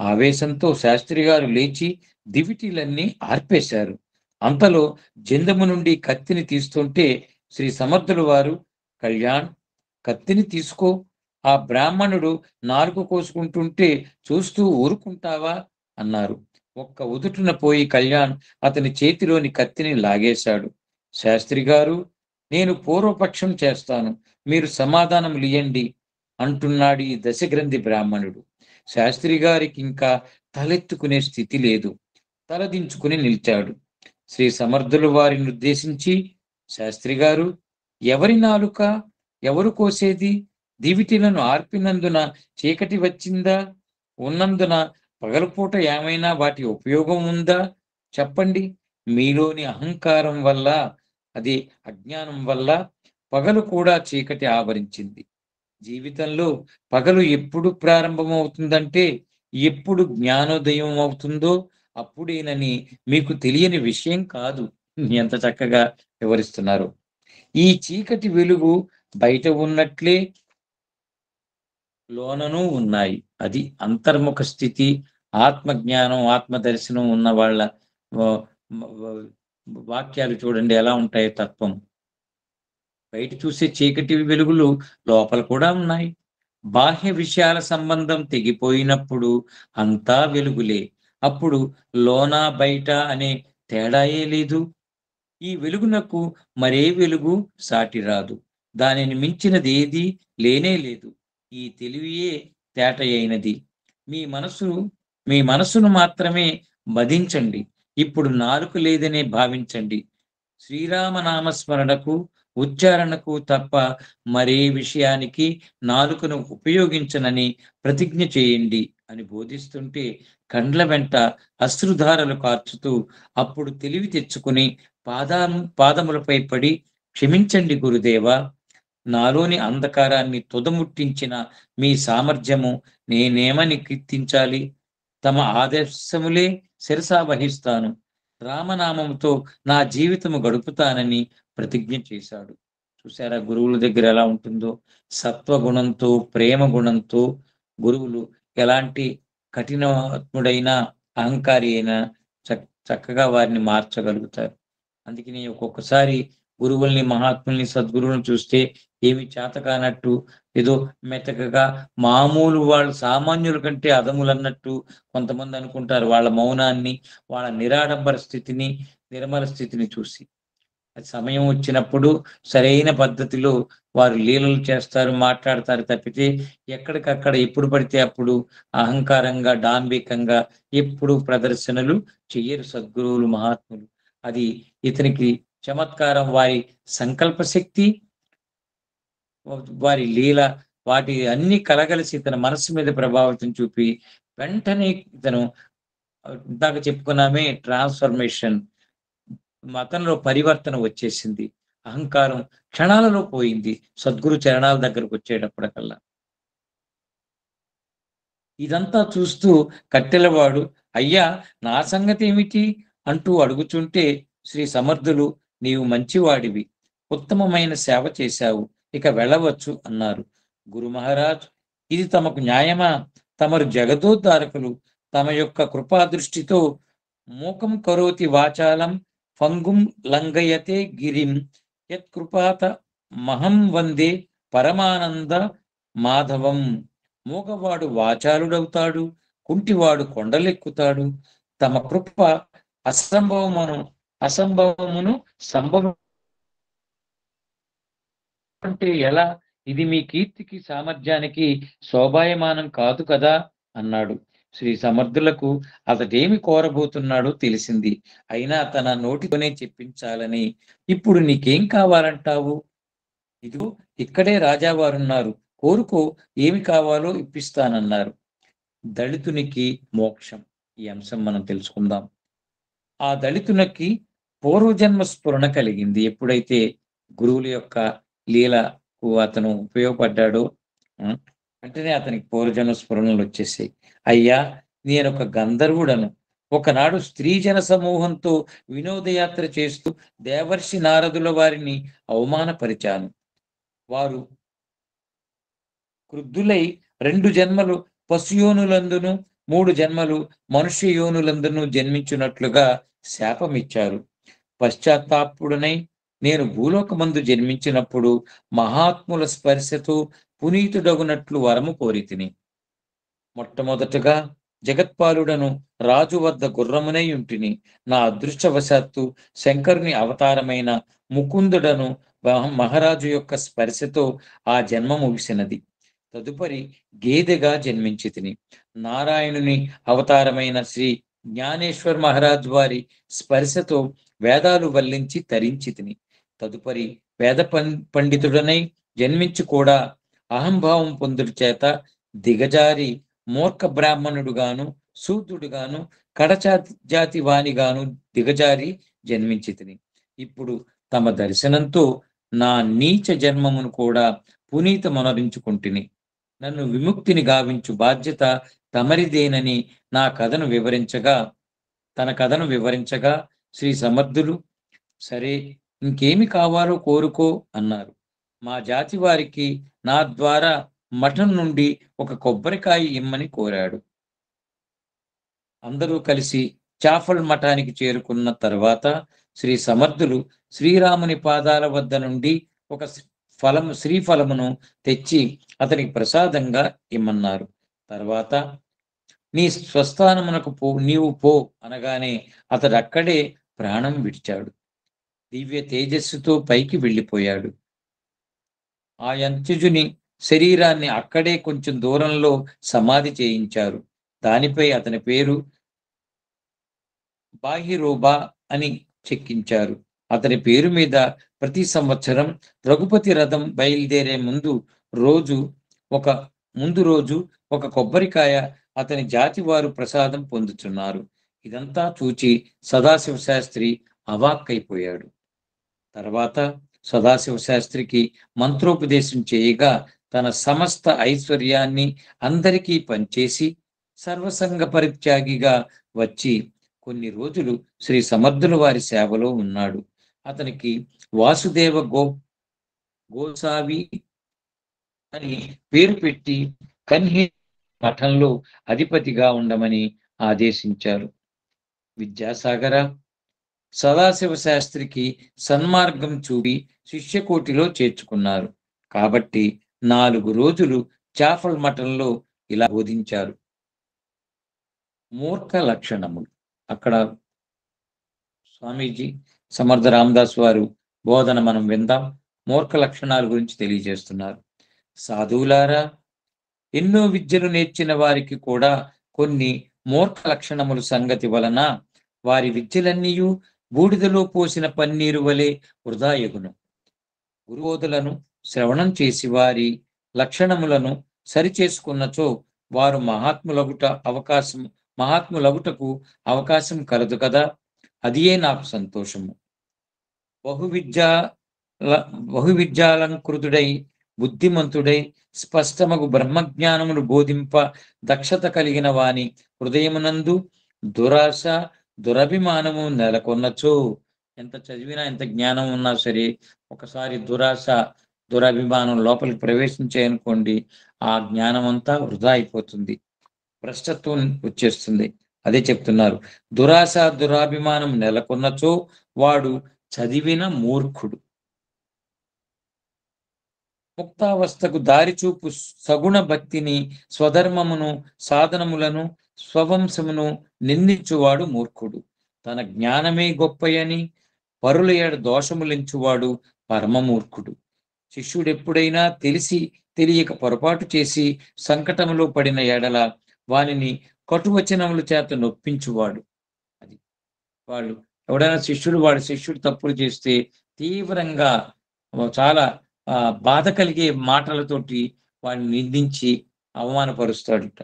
ఆవేశంతో శాస్త్రి గారు లేచి దివిటీలన్నీ ఆర్పేశారు. అంతలో జందము నుండి కత్తిని తీస్తుంటే శ్రీ సమర్థులు వారు, కళ్యాణ్, కత్తిని తీసుకో. ఆ బ్రాహ్మణుడు నాలుక కోసుకుంటుంటే చూస్తూ ఊరుకుంటావా అన్నారు. ఒక్క ఉదుటున పోయి కళ్యాణ్ అతని చేతిలోని కత్తిని లాగేశాడు. శాస్త్రి గారు, నేను పూర్వపక్షం చేస్తాను, మీరు సమాధానములియండి అంటున్నాడు ఈ దశగ్రంథి బ్రాహ్మణుడు. శాస్త్రి గారికి ఇంకా తలెత్తుకునే స్థితి లేదు. తలదించుకుని నిలిచాడు. శ్రీ సమర్థులు వారిని ఉద్దేశించి, శాస్త్రి గారు, ఎవరి నాలుక ఎవరు కోసేది? దివిటీలను ఆర్పినందున చీకటి వచ్చిందా? ఉన్నందున పగలపూట ఏమైనా వాటి ఉపయోగం ఉందా? చెప్పండి. మీలోని అహంకారం వల్ల, అది అజ్ఞానం వల్ల పగలు కూడా చీకటి ఆవరించింది. జీవితంలో పగలు ఎప్పుడు ప్రారంభమవుతుందంటే ఎప్పుడు జ్ఞానోదయం అవుతుందో అప్పుడేనని మీకు తెలియని విషయం కాదు. ఎంత చక్కగా వివరిస్తున్నారు. ఈ చీకటి వెలుగు బయట ఉన్నట్లే లోనను ఉన్నాయి. అది అంతర్ముఖ స్థితి. ఆత్మజ్ఞానం, ఆత్మదర్శనం ఉన్న వాళ్ళ వాక్యాలు చూడండి ఎలా ఉంటాయి. తత్వం బయట చూసే చీకటి వెలుగులు లోపల కూడా ఉన్నాయి. బాహ్య విషయాల సంబంధం తెగిపోయినప్పుడు అంతా వెలుగులే. అప్పుడు లోన బయట అనే తేడాయే లేదు. ఈ వెలుగునకు మరే వెలుగు సాటి రాదు. దానిని మించినది ఏది లేనే లేదు. ఈ తెలివియే తేటయైనది. మీ మనసును మాత్రమే మదించండి. ఇప్పుడు నాలుక లేదనే భావించండి. శ్రీరామనామస్మరణకు, ఉచ్చారణకు తప్ప మరే విషయానికి నాలుకను ఉపయోగించనని ప్రతిజ్ఞ చేయండి అని బోధిస్తుంటే కండ్ల వెంట అశ్రుధారలు కార్చుతూ అప్పుడు తెలివి తెచ్చుకుని పాదములపై పడి, క్షమించండి గురుదేవా, నాలోని అంధకారాన్ని తుదముట్టించిన మీ సామర్థ్యము నేనేమని కీర్తించాలి? తమ ఆదర్శములే శిరసా వహిస్తాను. రామనామముతో నా జీవితము గడుపుతానని ప్రతిజ్ఞ చేశాడు. చూసారా గురువుల దగ్గర ఎలా ఉంటుందో? సత్వగుణంతో, ప్రేమ గుణంతో గురువులు ఎలాంటి కఠినాత్ముడైన, అహంకారి అయినా చక్కగా వారిని మార్చగలుగుతారు. అందుకని ఒక్కొక్కసారి గురువుల్ని, మహాత్ముల్ని, సద్గురువులను చూస్తే ఏమి చేతకానట్టు, ఏదో మెతకగా మామూలు వాళ్ళు సామాన్యుల కంటే అదములన్నట్టు కొంతమంది అనుకుంటారు. వాళ్ళ మౌనాన్ని, వాళ్ళ నిరాడంబర స్థితిని, నిర్మల స్థితిని చూసి. సమయం వచ్చినప్పుడు సరైన పద్ధతిలో వారు లీలలు చేస్తారు, మాట్లాడతారు తప్పితే ఎక్కడికక్కడ ఎప్పుడు పడితే అప్పుడు అహంకారంగా, డాంబికంగా ఎప్పుడు ప్రదర్శనలు చెయ్యరు సద్గురువులు, మహాత్ములు. అది ఇతనికి చమత్కారం. వారి సంకల్ప శక్తి, వారి లీల, వాటి అన్ని కలగలిసి తన మనస్సు మీద ప్రభావితం చూపి వెంటనే ఇతను ఇందాక చెప్పుకున్నామే ట్రాన్స్ఫర్మేషన్, మతంలో పరివర్తన వచ్చేసింది. అహంకారం క్షణాలలో పోయింది సద్గురు చరణాల దగ్గరకు వచ్చేటప్పటికల్లా. ఇదంతా చూస్తూ కట్టెలవాడు, అయ్యా నా సంగతి ఏమిటి అంటూ అడుగుచుంటే శ్రీ సమర్థులు, నీవు మంచివాడివి, ఉత్తమమైన సేవ చేశావు, ఇక వెళ్ళవచ్చు అన్నారు. గురు మహారాజ్, ఇది తమకు న్యాయమా? తమరు జగదోద్ధారకులు. తమ యొక్క కృపాదృష్టితో మూకం కరోతి వాచాలం, ఫంగుం లంఘయతే గిరిం, యత్కృపాత మహం వందే పరమానంద మాధవం. మూగవాడు వాచాలుడవుతాడు, కుంటివాడు కొండలెక్కుతాడు. తమ కృప అసంభవమును సంభవం అంటే ఎలా? ఇది మీ కీర్తికి సామర్థ్యానికి శోభాయమానం కాదు కదా అన్నాడు. శ్రీ సమర్థులకు అతడేమి కోరబోతున్నాడో తెలిసింది. అయినా తన నోటితోనే చెప్పించాలని. ఇప్పుడు నీకేం కావాలంటావు? ఇదిగో ఇక్కడే రాజావారున్నారు, కోరుకో, ఏమి కావాలో ఇప్పిస్తానన్నారు. దళితునికి మోక్షం. ఈ అంశం మనం తెలుసుకుందాం. ఆ దళితునికి పూర్వజన్మ స్ఫురణ కలిగింది. ఎప్పుడైతే గురువుల యొక్క లీలకు అతను ఉపయోగపడ్డాడో వెంటనే అతనికి పూర్వజన్మ స్ఫురణలు వచ్చేసాయి. అయ్యా, నేను ఒక గంధర్వుడను. ఒకనాడు స్త్రీ జన సమూహంతో వినోదయాత్ర చేస్తూ దేవర్షి నారదుల వారిని అవమానపరిచాను. వారు క్రుద్ధులై 2 జన్మలు పశుయోనులందును 3 జన్మలు మనుష్య యోనులందును జన్మించినట్లుగా శాపమిచ్చారు. పశ్చాత్తాపుడనై నేను భూలోకమందు జన్మించినప్పుడు మహాత్ముల స్పర్శతో పునీతుడగునట్లు వరము కోరితిని. మొట్టమొదటగా జగత్పాలుడను రాజు వద్ద గుర్రమునై ఉంటిని. నా అదృష్టవశాత్తు శంకరుని అవతారమైన ముకుందుడను మహారాజు యొక్క స్పర్శతో ఆ జన్మ ముగిసినది. తదుపరి గేదెగా జన్మించితిని. నారాయణుని అవతారమైన శ్రీ జ్ఞానేశ్వర్ మహారాజ్ వారి స్పర్శతో వేదాలు వల్లించి తరించితిని. తదుపరి వేద పండితుడనై జన్మించి కూడా అహంభావం పొందుడు చేత దిగజారి మూర్ఖ బ్రాహ్మణుడుగాను శూద్రుడుగాను కడజాతి వానిగాను దిగజారి జన్మించితిని. ఇప్పుడు తమ దర్శనంతో నా నీచ జన్మమును కూడా పునీతమొనరించుకుంటుని. నన్ను విముక్తిని గావించు బాధ్యత తమరిదేనని తన కథను వివరించగా శ్రీ సమర్థులు, సరే, ఇంకేమి కావాలో కోరుకో అన్నారు. మా జాతి వారికి నా ద్వారా మఠం నుండి ఒక కొబ్బరికాయ ఇమ్మని కోరాడు. అందరూ కలిసి చాఫల్ మఠానికి చేరుకున్న తర్వాత శ్రీ సమర్థులు శ్రీరాముని పాదాల వద్ద నుండి ఒక శ్రీఫలమును తెచ్చి అతనికి ప్రసాదంగా ఇమ్మన్నారు. తర్వాత నీ స్వస్థానమునకు నీవు పో అనగానే అతడు అక్కడే ప్రాణం విడిచాడు. దివ్య తేజస్సుతో పైకి వెళ్ళిపోయాడు. ఆ యంత్యుజుని శరీరాన్ని అక్కడే కొంచెం దూరంలో సమాధి చేయించారు. దానిపై అతని పేరు బాహిరోబా అని చెక్కించారు. అతని పేరు మీద ప్రతి సంవత్సరం రఘుపతి రథం బయలుదేరే ముందు రోజు ఒక కొబ్బరికాయ అతని జాతి వారు ప్రసాదం పొందుతున్నారు. ఇదంతా చూచి సదాశివ శాస్త్రి అవాక్కైపోయాడు. తర్వాత సదాశివ శాస్త్రికి మంత్రోపదేశం చేయగా తన సమస్త ఐశ్వర్యాన్ని అందరికీ పంచేసి సర్వసంగ పరిత్యాగిగా వచ్చి కొన్ని రోజులు శ్రీ సమర్థుల వారి సేవలో ఉన్నాడు. అతనికి వాసుదేవ గోసావి అని పేరు పెట్టి కన్హి మఠంలో అధిపతిగా ఉండమని ఆదేశించారు. విద్యాసాగర, సదాశివ శాస్త్రికి సన్మార్గం చూపి శిష్యకోటిలో చేర్చుకున్నారు. కాబట్టి 4 రోజులు చాఫల్ మఠంలో ఇలా బోధించారు. మూర్ఖ లక్షణములు. అక్కడ స్వామీజీ సమర్థ రామదాస్ వారు బోధన మనం విందాం. మూర్ఖ లక్షణాల గురించి తెలియజేస్తున్నారు. సాధువులారా, ఎన్నో విద్యలు నేర్చిన వారికి కూడా కొన్ని మూర్ఖ లక్షణముల సంగతి వలన వారి విద్యలన్నీయు బూడిదలో పోసిన పన్నీరు వలె వృధాయగును. గురుబోధులను శ్రవణం చేసి వారి లక్షణములను సరిచేసుకున్నచో వారు మహాత్ములగుటకు అవకాశం కలదు కదా. అదియే నాకు సంతోషము. బహువిద్యాలంకృతుడై బుద్ధిమంతుడై స్పష్టమగు బ్రహ్మజ్ఞానమును బోధింప దక్షత కలిగిన వాని హృదయమునందు దురాశ దురభిమానము నెలకొన్నచో, ఎంత చదివినా ఎంత జ్ఞానం ఉన్నా సరే ఒకసారి దురాశ దురభిమానం లోపలికి ప్రవేశించాయనుకోండి, ఆ జ్ఞానం అంతా వృధా అయిపోతుంది, భ్రష్టత్వం వచ్చేస్తుంది. అదే చెప్తున్నారు. దురాశ దురాభిమానం నెలకొన్నచో వాడు చదివిన మూర్ఖుడు. ముక్తావస్థకు దారిచూపు సగుణ భక్తిని, స్వధర్మమును, సాధనములను, స్వవంశమును నిందించువాడు మూర్ఖుడు. తన జ్ఞానమే గొప్పయని పరుల ఏడు దోషములెంచువాడు పరమమూర్ఖుడు. శిష్యుడెప్పుడైనా తెలిసి తెలియక పొరపాటు చేసి సంకటములో పడిన ఎడల వానిని కటువచనముల చేత నొప్పించువాడు. అది వాళ్ళు ఎవడైనా వాడి శిష్యుడు తప్పులు చేస్తే తీవ్రంగా చాలా బాధ కలిగే మాటలతోటి వాడిని నిందించి అవమానపరుస్తాడుట.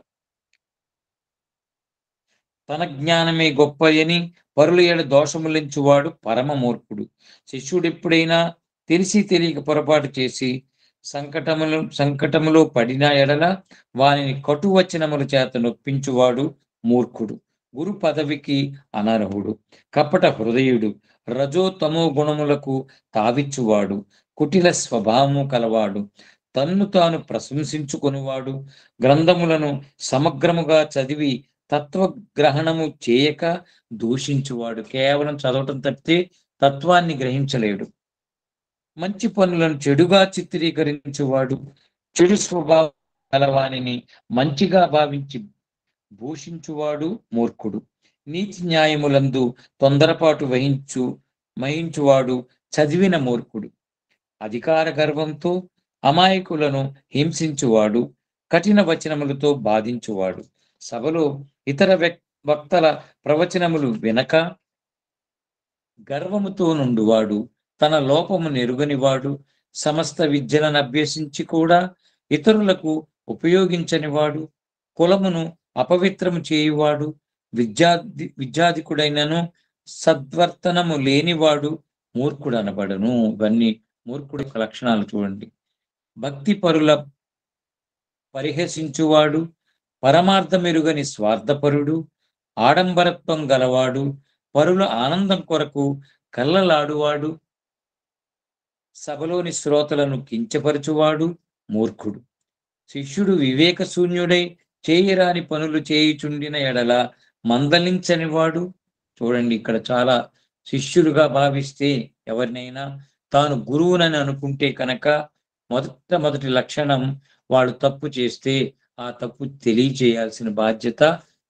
తన జ్ఞానమే గొప్పయని పరుల ఏడు దోషములెంచువాడు పరమమూర్ఖుడు. శిష్యుడు ఎప్పుడైనా తెలిసి తెలియక పొరపాటు చేసి సంకటములో పడిన ఎడల వానిని కటువచనముల చేత నొప్పించువాడు మూర్ఖుడు. గురు పదవికి అనర్హుడు. కపట హృదయుడు. రజో తమో గుణములకు తావిచ్చువాడు. కుటిల స్వభావము కలవాడు. తన్ను తాను ప్రశంసించుకొనివాడు. గ్రంథములను సమగ్రముగా చదివి తత్వగ్రహణము చేయక దూషించువాడు. కేవలం చదవటం తప్పితే తత్వాన్ని గ్రహించలేడు. మంచి పనులను చెడుగా చిత్రీకరించువాడు. చెడు స్వభావం కలవానిని మంచిగా భావించి భూషించువాడు మూర్ఖుడు. నీతి న్యాయములందు తొందరపాటు వహించువాడు చదివిన మూర్ఖుడు. అధికార గర్వంతో అమాయకులను హింసించువాడు. కఠిన వచనములతో బాధించువాడు. సభలో ఇతర వక్తల ప్రవచనములు వినక గర్వముతో నుండువాడు. తన లోపము నెరుగనివాడు. సమస్త విద్యలను అభ్యసించి కూడా ఇతరులకు ఉపయోగించనివాడు. కులమును అపవిత్రము చేయువాడు. విద్యాధికుడైనను సద్వర్తనము లేనివాడు మూర్ఖుడు అనబడను. ఇవన్నీ మూర్ఖుడి యొక్క లక్షణాలు చూడండి. భక్తి పరుల పరిహసించువాడు. పరమార్థమెరుగని స్వార్థపరుడు. ఆడంబరత్వం గలవాడు. పరుల ఆనందం కొరకు కల్లలాడువాడు. సభలోని శ్రోతలను కించపరచువాడు మూర్ఖుడు. శిష్యుడు వివేక శూన్యుడై చేయరాని పనులు చేయుచుండిన ఎడల మందలించనివాడు. చూడండి, ఇక్కడ చాలా శిష్యులుగా భావిస్తే ఎవరినైనా తాను గురువునని అనుకుంటే కనుక మొదటి లక్షణం వాడు తప్పు చేస్తే ఆ తప్పు తెలియచేయాల్సిన బాధ్యత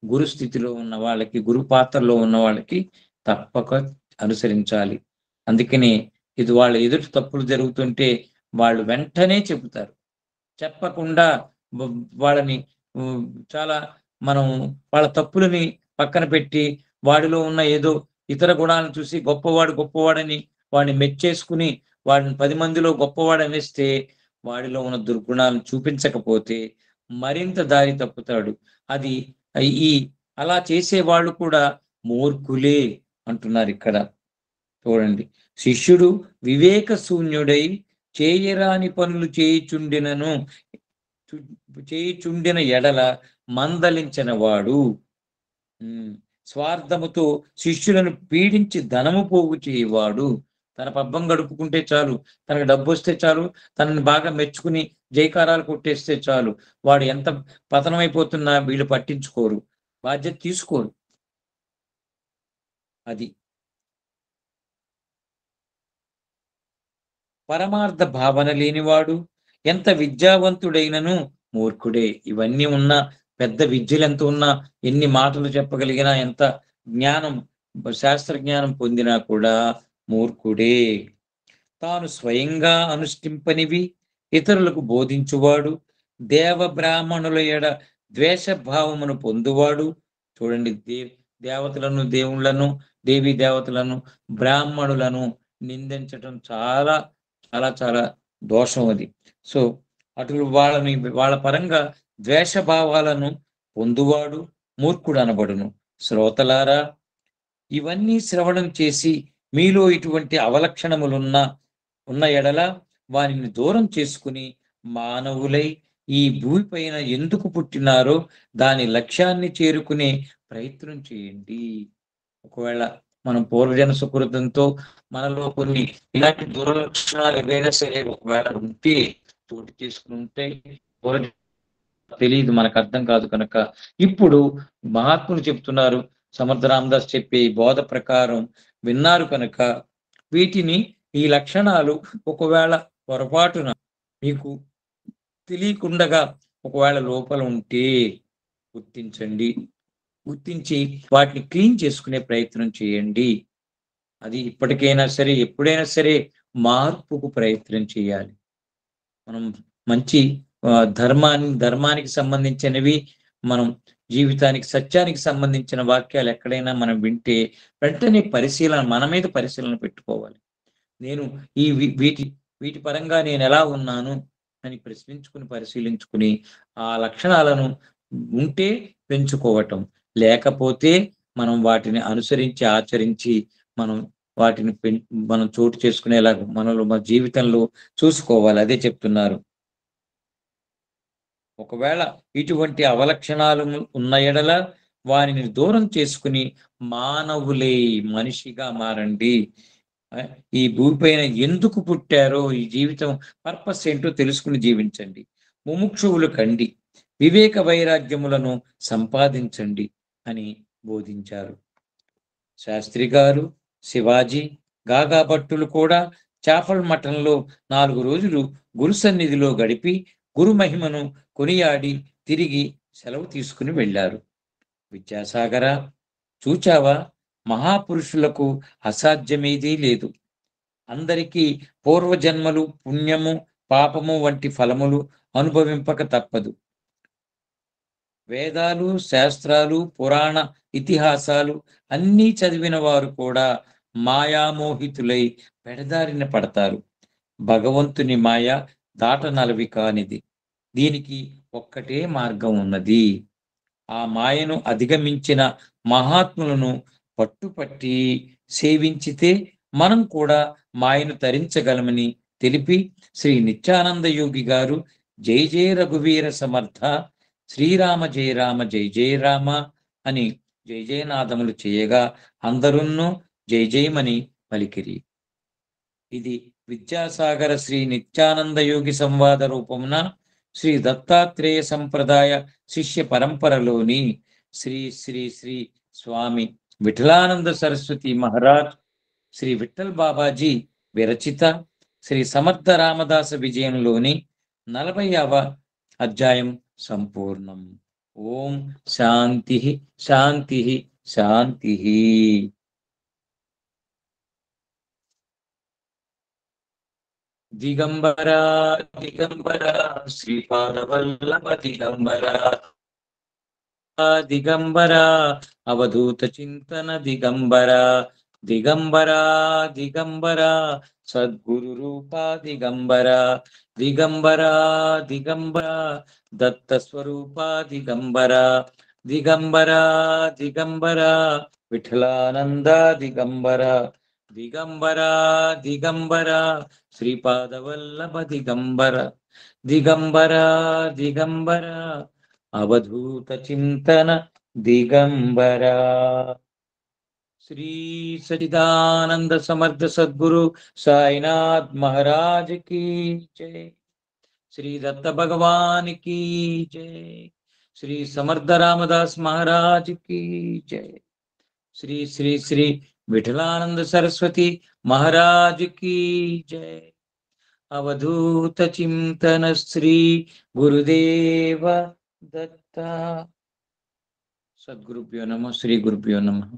గురు స్థితిలో ఉన్న వాళ్ళకి, గురు పాత్రలో ఉన్న వాళ్ళకి తప్పక అనుసరించాలి. అందుకనే ఇది వాళ్ళ ఎదుటి తప్పులు జరుగుతుంటే వాళ్ళు వెంటనే చెబుతారు. చెప్పకుండా వాళ్ళని చాలా మనం వాళ్ళ తప్పులని పక్కన పెట్టి వాడిలో ఉన్న ఏదో ఇతర గుణాలను చూసి గొప్పవాడని వాడిని మెచ్చేసుకుని వాడిని 10 మందిలో గొప్పవాడు అనేస్తే వాడిలో ఉన్న దుర్గుణాలను చూపించకపోతే మరింత దారి తప్పుతాడు. అది అలా చేసేవాళ్ళు కూడా మూర్ఖులే అంటున్నారు ఇక్కడ. చూడండి, శిష్యుడు వివేక శూన్యుడై చేయరాని పనులు చేయుచుండిన ఎడల మందలించిన వాడు. స్వార్థముతో శిష్యులను పీడించి ధనము పోగు చేయవాడు. తన పబ్బం గడుపుకుంటే చాలు, తనకు డబ్బు వస్తే చాలు, తనని బాగా మెచ్చుకుని జైకారాలు కొట్టేస్తే చాలు, వాడు ఎంత పతనమైపోతున్నా వీళ్ళు పట్టించుకోరు, బాధ్యత తీసుకోరు. అది పరమార్థ భావన లేనివాడు. ఎంత విద్యావంతుడైనను మూర్ఖుడే. ఇవన్నీ ఉన్నా, పెద్ద విద్యలు ఎంత ఉన్నా, ఎన్ని మాటలు చెప్పగలిగినా, ఎంత జ్ఞానం శాస్త్ర జ్ఞానం పొందినా కూడా మూర్ఖుడే. తాను స్వయంగా అనుష్ఠింపనివి ఇతరులకు బోధించువాడు. దేవ బ్రాహ్మణుల ఎడ ద్వేషభావమును పొందువాడు. చూడండి, దేవతలను, దేవుళ్లను, దేవీ దేవతలను, బ్రాహ్మణులను నిందించటం చాలా చాలా చాలా దోషం అది. సో అటు వాళ్ళ పరంగా ద్వేషభావాలను పొందువాడు మూర్ఖుడు అనబడును. శ్రోతలారా, ఇవన్నీ శ్రవణం చేసి మీలో ఇటువంటి అవలక్షణములున్న ఎడల వారిని దూరం చేసుకుని మానవులై ఈ భూమిపైన ఎందుకు పుట్టినారో దాని లక్ష్యాన్ని చేరుకునే ప్రయత్నం చేయండి. ఒకవేళ మనం పూర్వజన సుకృతంతో మనలో కొన్ని ఇలాంటి దురలక్షణాలు ఏదైనా సరే ఒకవేళ ఉంటే చోటు చేసుకుని ఉంటే తెలియదు, మనకు అర్థం కాదు కనుక ఇప్పుడు మహాత్ములు చెప్తున్నారు, సమర్థ రామదాస్ చెప్పే బోధ ప్రకారం విన్నారు కనుక వీటిని, ఈ లక్షణాలు ఒకవేళ పొరపాటున మీకు తెలియకుండగా ఒకవేళ లోపల ఉంటే గుర్తించండి. గుర్తించి వాటిని క్లీన్ చేసుకునే ప్రయత్నం చేయండి. అది ఇప్పటికైనా సరే, ఎప్పుడైనా సరే మార్పుకు ప్రయత్నం చేయాలి. మనం మంచి ధర్మానికి సంబంధించినవి, మనం జీవితానికి, సత్యానికి సంబంధించిన వాక్యాలు ఎక్కడైనా మనం వింటే వెంటనే మన మీద పరిశీలన పెట్టుకోవాలి. నేను ఈ వీటి పరంగా నేనెలా ఉన్నాను అని పరిశీలించుకుని ఆ లక్షణాలను ఉంటే పెంచుకోవటం. లేకపోతే మనం వాటిని అనుసరించి, ఆచరించి మనం వాటిని మనం చోటు చేసుకునేలాగా మన జీవితంలో చూసుకోవాలి. అదే చెప్తున్నారు. ఒకవేళ ఇటువంటి అవలక్షణాలు ఉన్న యెడల వారిని దూరం చేసుకొని మానవులే మనిషిగా మారండి. ఈ భూమిపైన ఎందుకు పుట్టారో, ఈ జీవితం పర్పస్ ఏంటో తెలుసుకొని జీవించండి. ముముక్షువులు కండి. వివేక వైరాగ్యములను సంపాదించండి అని బోధించారు. శాస్త్రి గారు, శివాజీ, గాగా భట్టులు కూడా చాపల్ మఠంలో 4 రోజులు గురు సన్నిధిలో గడిపి గురు మహిమను కొనియాడి తిరిగి సెలవు తీసుకుని వెళ్ళారు. విద్యాసాగర, చూచావా, మహాపురుషులకు అసాధ్యమేదీ లేదు. అందరికీ పూర్వజన్మలు, పుణ్యము, పాపము వంటి ఫలములు అనుభవింపక తప్పదు. వేదాలు, శాస్త్రాలు, పురాణ ఇతిహాసాలు అన్నీ చదివిన వారు కూడా మాయామోహితులై పెడదారిన పడతారు. భగవంతుని మాయ దాటనలవి కానిది. దీనికి ఒక్కటే మార్గం ఉన్నది. ఆ మాయను అధిగమించిన మహాత్ములను పట్టుపట్టి సేవించితే మనం కూడా మాయను తరించగలమని తెలిపి శ్రీ నిత్యానంద యోగి గారు జై జయ రఘువీర సమర్థ, శ్రీరామ జయ రామ జయ జయ రామ అని జయ జయనాదములు చేయగా అందరున్నూ జయ జయమని పలికిరి. ఇది విద్యాసాగర శ్రీ నిత్యానంద యోగి సంవాద రూపమున శ్రీ దత్తాత్రేయ సంప్రదాయ శిష్య పరంపరలోని శ్రీ శ్రీ శ్రీ స్వామి విఠలానంద సరస్వతి మహారాజ్, శ్రీ విఠల్ బాబాజీ విరచిత శ్రీ సమర్థ రామదాస విజయంలోని 40వ అధ్యాయం సంపూర్ణం. ఓం శాంతి శాంతి శాంతి. దిగంబరా దిగంబరా శ్రీపాదవల్లభ దిగంబరా దిగంబరా అవధూత చింతన దిగంబరా దిగంబరా దిగంబరా సద్గురు రూపా దిగంబరా దిగంబరా దిగంబరా దత్త స్వరూపా దిగంబరా దిగంబరా దిగంబరా విఠలానంద దిగంబరా దిగంబరా దిగంబరా శ్రీపాదవల్లభ దిగంబర దిగంబరా దిగంబరా అవధూత చింతన దిగంబరా. శ్రీ సచిదానంద సమర్థ సద్గురు సాయినాథ్ మహారాజ్ की जय. श्री दत्त भगवान की जय. श्री समर्थ रामदास महाराज की जय. श्री श्री श्री विठलानंद सरस्वती महाराज की जय. अवधूत चिंतन श्री गुरुदेव दत्ता. सद्गुरुभ्यो नमः. श्री गुरुभ्यो नमः.